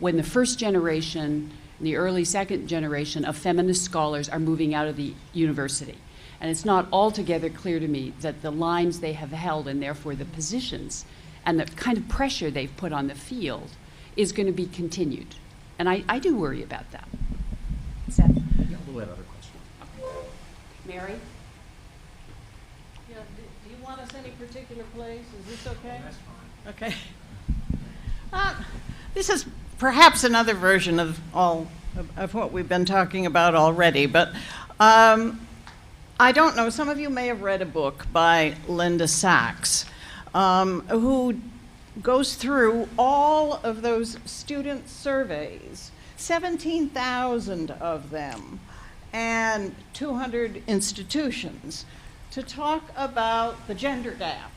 when the first generation, the early second generation of feminist scholars are moving out of the university. And it's not altogether clear to me that the lines they have held, and therefore the positions and the kind of pressure they've put on the field, is going to be continued. And I do worry about that. Seth? Yeah, we'll have other questions. Mary? Yeah, do you want us any particular place? Is this okay? That's fine. Okay. This is perhaps another version of what we've been talking about already, but I don't know, some of you may have read a book by Linda Sachs, who goes through all of those student surveys, 17,000 of them, and 200 institutions, to talk about the gender gap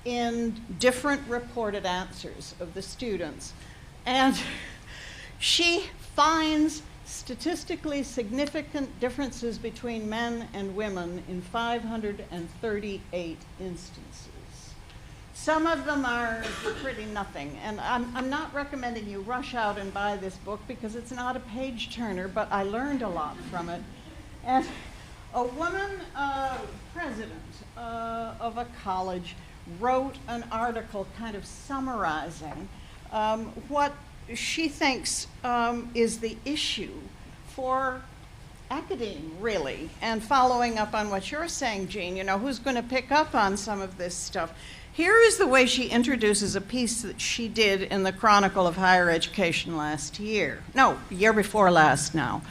in different reported answers of the students. And she finds statistically significant differences between men and women in 538 instances. Some of them are pretty nothing, and I'm not recommending you rush out and buy this book because it's not a page turner, but I learned a lot from it. And a woman president of a college wrote an article kind of summarizing what she thinks is the issue for academe, really, and following up on what you're saying, Jean, you know, who's going to pick up on some of this stuff? Here is the way she introduces a piece that she did in the Chronicle of Higher Education last year. No, year before last now.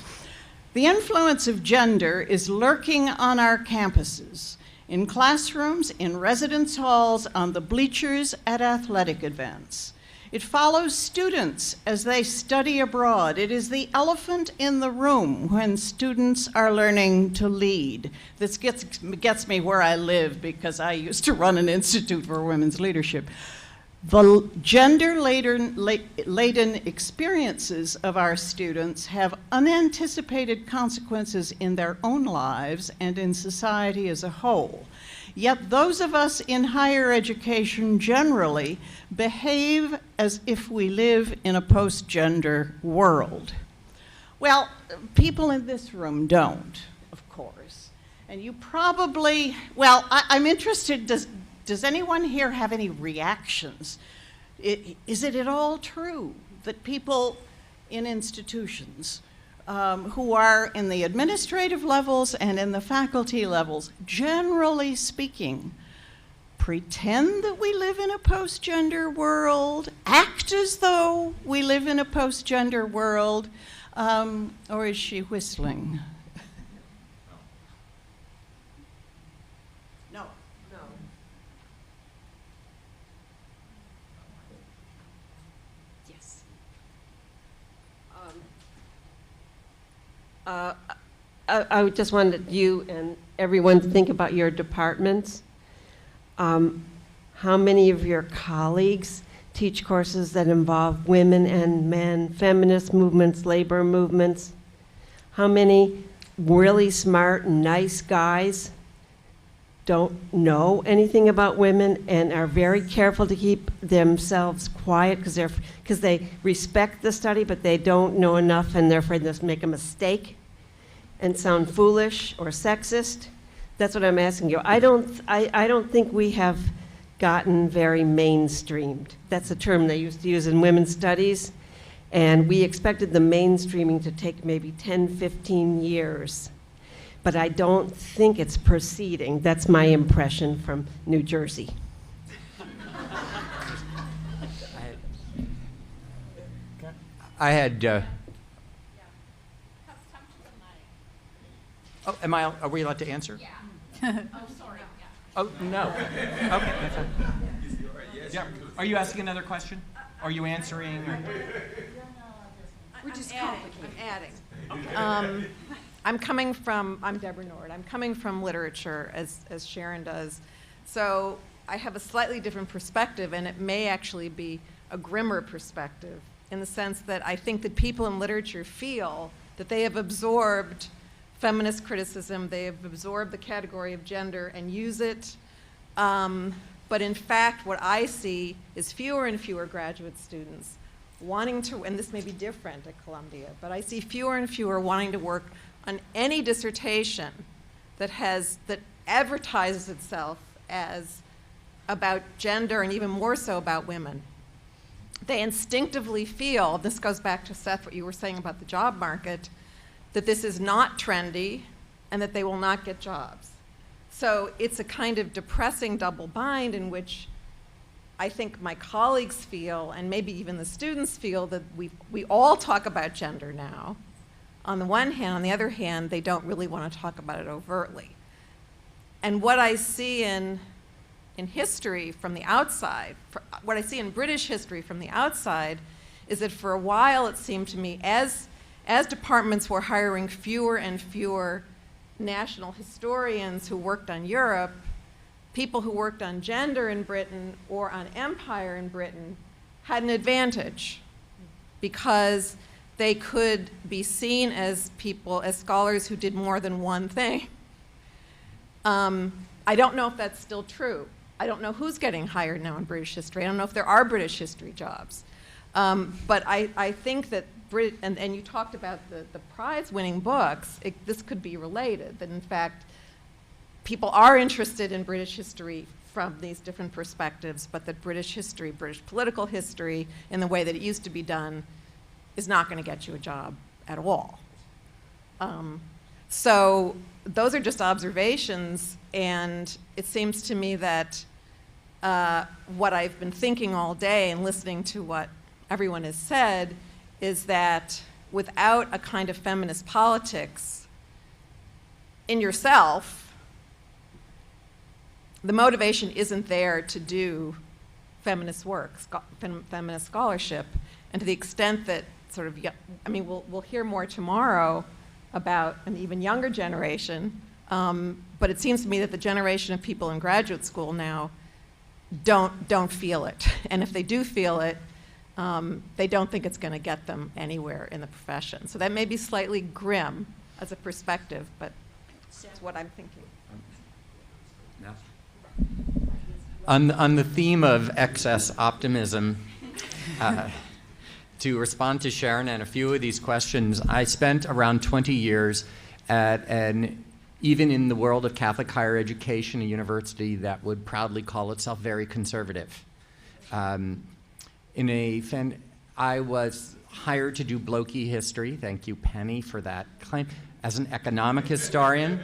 The influence of gender is lurking on our campuses, in classrooms, in residence halls, on the bleachers, at athletic events. It follows students as they study abroad. It is the elephant in the room when students are learning to lead. This gets me where I live because I used to run an institute for women's leadership. The gender-laden experiences of our students have unanticipated consequences in their own lives and in society as a whole. Yet those of us in higher education generally behave as if we live in a post-gender world. Well, people in this room don't, of course. And you probably, well, I'm interested, does anyone here have any reactions? Is it at all true that people in institutions who are in the administrative levels and in the faculty levels, generally speaking, pretend that we live in a post-gender world, act as though we live in a post-gender world, or is she whistling? No. No. Yes. I just wanted you and everyone to think about your departments. How many of your colleagues teach courses that involve women and men, feminist movements, labor movements? How many really smart and nice guys don't know anything about women and are very careful to keep themselves quiet because they respect the study, but they don't know enough and they're afraid they'll make a mistake and sound foolish or sexist? That's what I'm asking you. I don't think we have gotten very mainstreamed. That's a term they used to use in women's studies, and we expected the mainstreaming to take maybe 10, 15 years. But I don't think it's proceeding. That's my impression from New Jersey. I had. Oh, are we allowed to answer? Yeah. Oh, sorry. Yeah. Oh, no. Okay, that's fine. Yeah. Are you asking another question? Are you answering? Or? We're just complicated. I'm adding. I'm Deborah Nord. I'm coming from literature, as Sharon does. So I have a slightly different perspective, and it may actually be a grimmer perspective, in the sense that I think that people in literature feel that they have absorbed feminist criticism, they have absorbed the category of gender and use it. But in fact, what I see is fewer and fewer graduate students wanting to, and this may be different at Columbia, but I see fewer and fewer wanting to work on any dissertation that advertises itself as about gender and even more so about women. They instinctively feel, this goes back to Seth, what you were saying about the job market, that this is not trendy and that they will not get jobs. So it's a kind of depressing double bind in which I think my colleagues feel, and maybe even the students feel, that we all talk about gender now, on the one hand. On the other hand, they don't really want to talk about it overtly. And what I see in history from the outside, what I see in British history from the outside, is that for a while it seemed to me, as departments were hiring fewer and fewer national historians who worked on Europe, people who worked on gender in Britain or on empire in Britain had an advantage because they could be seen as people, as scholars who did more than one thing. I don't know if that's still true. I don't know who's getting hired now in British history. I don't know if there are British history jobs. But I think that, and you talked about the prize-winning books, this could be related, that in fact, people are interested in British history from these different perspectives, but that British history, British political history, in the way that it used to be done, is not going to get you a job at all. So those are just observations, and it seems to me that what I've been thinking all day and listening to what everyone has said is that without a kind of feminist politics in yourself, the motivation isn't there to do feminist work, feminist scholarship, and to the extent that sort of, I mean, we'll hear more tomorrow about an even younger generation, but it seems to me that the generation of people in graduate school now don't feel it, and if they do feel it, they don't think it's going to get them anywhere in the profession. So that may be slightly grim as a perspective, but that's what I'm thinking. On the theme of excess optimism, to respond to Sharon and a few of these questions, I spent around 20 years at even in the world of Catholic higher education, a university that would proudly call itself very conservative. I was hired to do Bloke history, thank you Penny for that claim, as an economic historian.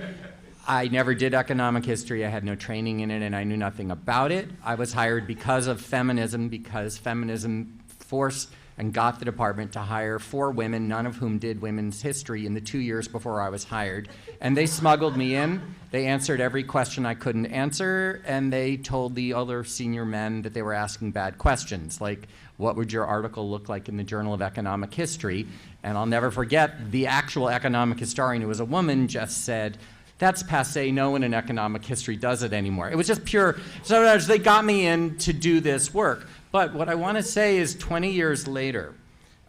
I never did economic history, I had no training in it, and I knew nothing about it. I was hired because of feminism, because feminism forced and got the department to hire 4 women, none of whom did women's history in the 2 years before I was hired. And they smuggled me in, they answered every question I couldn't answer, and they told the other senior men that they were asking bad questions, like, what would your article look like in the Journal of Economic History? And I'll never forget, the actual economic historian, who was a woman, just said, that's passé, no one in economic history does it anymore. It was just pure, so they got me in to do this work. But what I want to say is 20 years later,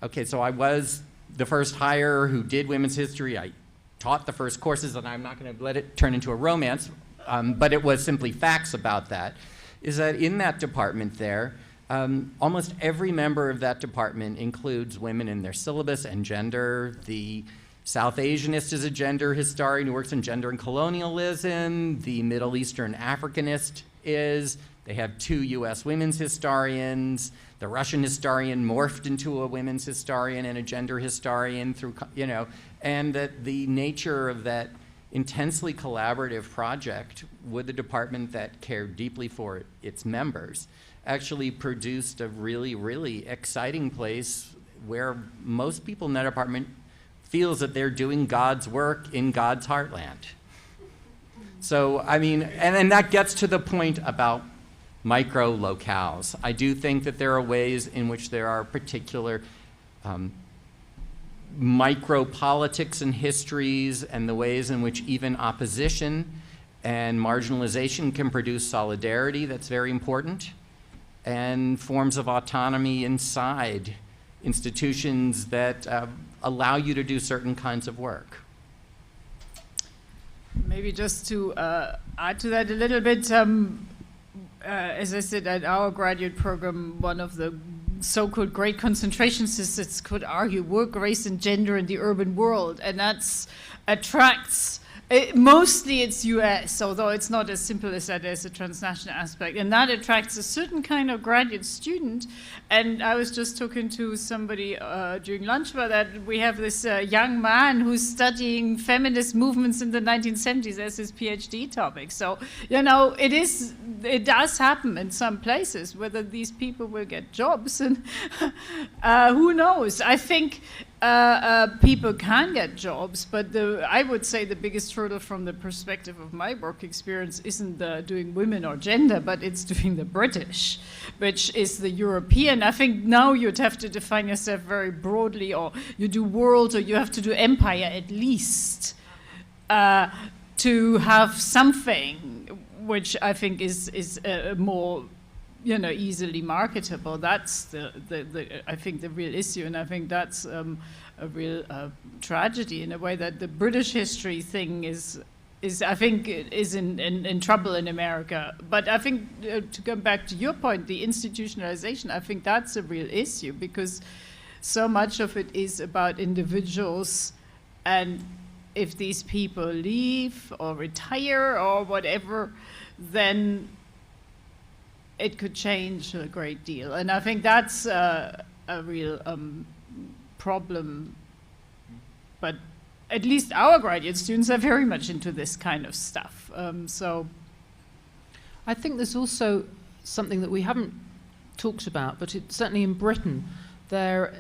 okay, so I was the first hire who did women's history. I taught the first courses, and I'm not going to let it turn into a romance, but it was simply facts about that, is that in that department there, almost every member of that department includes women in their syllabus and gender. The South Asianist is a gender historian who works in gender and colonialism. The Middle Eastern Africanist is. They have 2 US women's historians. The Russian historian morphed into a women's historian and a gender historian through, and that the nature of that intensely collaborative project with a department that cared deeply for its members actually produced a really, really exciting place where most people in that department feels that they're doing God's work in God's heartland. So, I mean, and that gets to the point about micro locales. I do think that there are ways in which there are particular micro politics and histories, and the ways in which even opposition and marginalization can produce solidarity that's very important, and forms of autonomy inside institutions that allow you to do certain kinds of work. Maybe just to add to that a little bit, as I said, at our graduate program, one of the so-called great concentration systems could argue work, race, and gender in the urban world, and that attracts, mostly it's US, although it's not as simple as that, there's a transnational aspect, and that attracts a certain kind of graduate student. And I was just talking to somebody during lunch about that. We have this young man who's studying feminist movements in the 1970s as his PhD topic. So, it does happen in some places. Whether these people will get jobs, and who knows? I think people can get jobs, but I would say the biggest hurdle from the perspective of my work experience isn't doing women or gender, but it's doing the British, which is the European. I think now you'd have to define yourself very broadly, or you do world, or you have to do empire at least, to have something which I think is more, easily marketable. That's I think the real issue, and I think that's a real tragedy in a way that the British history thing is I think is in trouble in America. But I think to come back to your point, the institutionalization, I think that's a real issue, because so much of it is about individuals, and if these people leave or retire or whatever, then it could change a great deal. And I think that's a real problem. But at least our graduate students are very much into this kind of stuff. So I think there's also something that we haven't talked about, but certainly in Britain, there,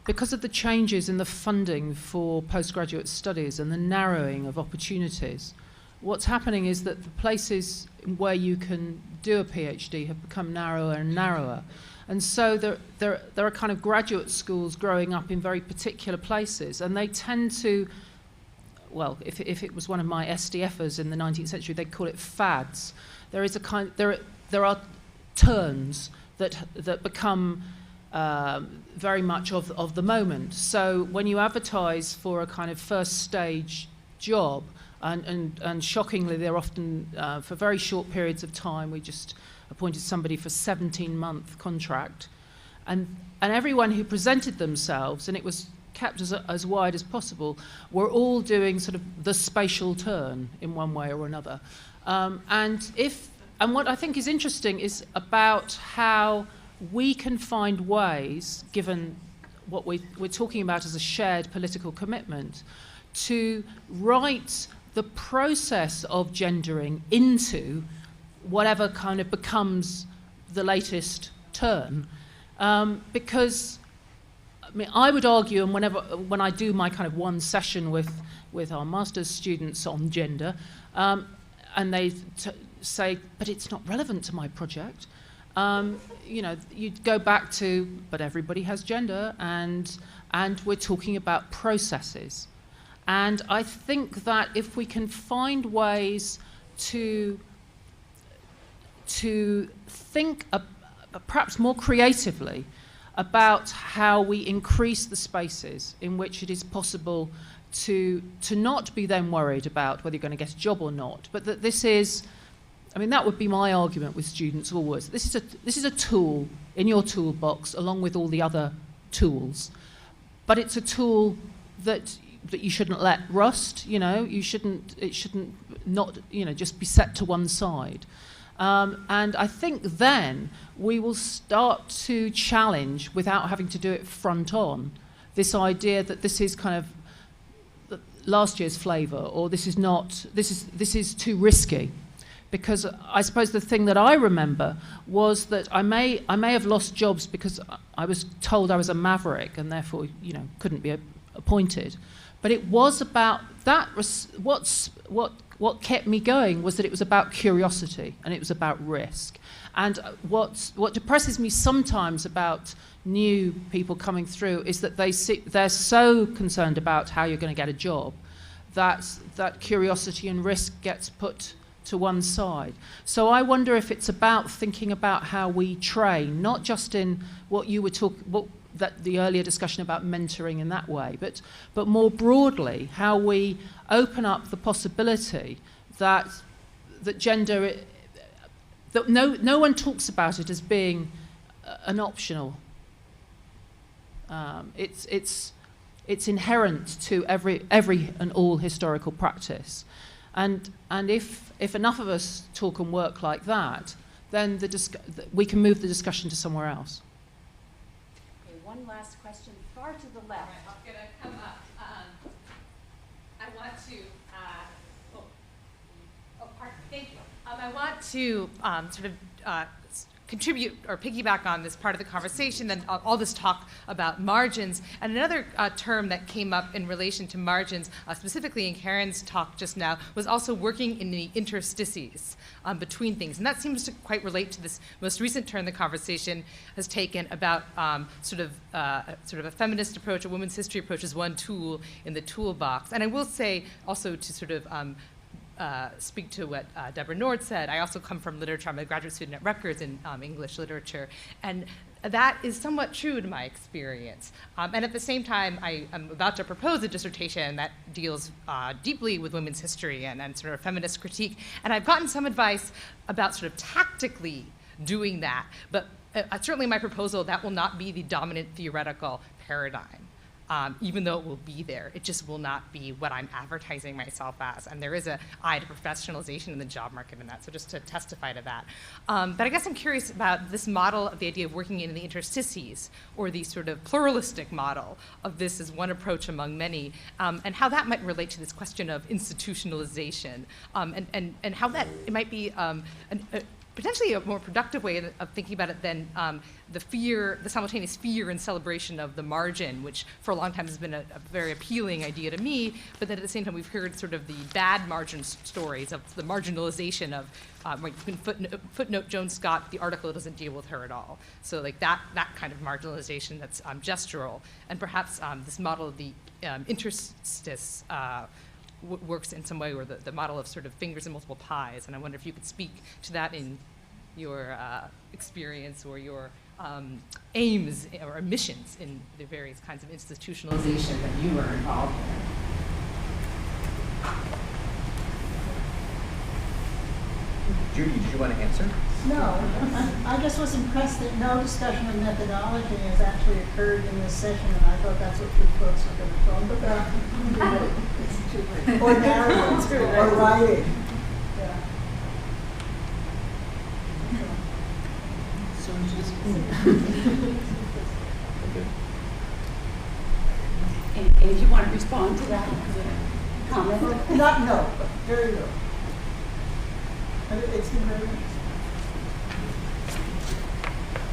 because of the changes in the funding for postgraduate studies and the narrowing of opportunities, what's happening is that the places where you can do a PhD have become narrower and narrower. And so there are kind of graduate schools growing up in very particular places, and they tend to, well, if it was one of my SDFers in the 19th century, they'd call it fads. There is a kind, there are turns that become very much of the moment. So when you advertise for a kind of first stage job, and shockingly, they're often for very short periods of time. We just appointed somebody for 17-month contract, and everyone who presented themselves, and it was kept as wide as possible, were all doing sort of the spatial turn in one way or another. And what I think is interesting is about how we can find ways, given what we're talking about as a shared political commitment, to write the process of gendering into whatever kind of becomes the latest turn. Because, I mean, I would argue, and when I do my kind of one session with our master's students on gender, and they say, but it's not relevant to my project, you'd go back to, but everybody has gender, and we're talking about processes. And I think that if we can find ways to think perhaps more creatively about how we increase the spaces in which it is possible to not be then worried about whether you're going to get a job or not, but that this is, I mean, that would be my argument with students always. This is a tool in your toolbox along with all the other tools, but it's a tool that you shouldn't let rust. It shouldn't not just be set to one side. And I think then we will start to challenge, without having to do it front on, this idea that this is kind of last year's flavour, or this is too risky. Because I suppose the thing that I remember was that I may have lost jobs because I was told I was a maverick and therefore couldn't be appointed. But it was about that. What kept me going was that it was about curiosity and it was about risk. And what depresses me sometimes about new people coming through is that they're so concerned about how you're going to get a job that curiosity and risk gets put to one side. So I wonder if it's about thinking about how we train, not just in what you were the earlier discussion about mentoring in that way, but more broadly, how we open up the possibility that gender, that no one talks about it as being an optional. It's inherent to every and all historical practice, and if enough of us talk and work like that, then we can move the discussion to somewhere else. One last question, far to the left. I'm going to come up. I want to, thank you. I want to sort of contribute or piggyback on this part of the conversation and all this talk about margins. And another term that came up in relation to margins, specifically in Karen's talk just now, was also working in the interstices between things. And that seems to quite relate to this most recent turn the conversation has taken about sort of a feminist approach, a women's history approach as one tool in the toolbox. And I will say also to sort of speak to what Deborah Nord said. I also come from literature. I'm a graduate student at Rutgers in English literature. And that is somewhat true to my experience. And at the same time, I am about to propose a dissertation that deals deeply with women's history and sort of feminist critique. And I've gotten some advice about sort of tactically doing that. But certainly in my proposal, that will not be the dominant theoretical paradigm. Even though it will be there, it just will not be what I'm advertising myself as. And there is an eye to professionalization in the job market in that, so just to testify to that. But I guess I'm curious about this model of the idea of working in the interstices, or the sort of pluralistic model of this as one approach among many, and how that might relate to this question of institutionalization, and how that it might be potentially a more productive way of thinking about it than the simultaneous fear and celebration of the margin, which for a long time has been a very appealing idea to me, but then at the same time we've heard sort of the bad margin stories of the marginalization of, you can footnote Joan Scott, the article doesn't deal with her at all. So like that kind of marginalization that's gestural, and perhaps this model of the interstice works in some way, or the model of sort of fingers in multiple pies. And I wonder if you could speak to that in your experience or your aims or missions in the various kinds of institutionalization that you are involved in. Judy, did you want to answer? No, I just was impressed that no discussion of methodology has actually occurred in this session, and I thought that's what you folks were going to talk about. Or narrative, or writing. Yeah. And if you want to respond to that comment? No, very little. It's been very nice.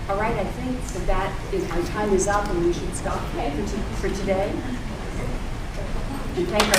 All right, I think that is, our time is up and we should stop for today. And thank our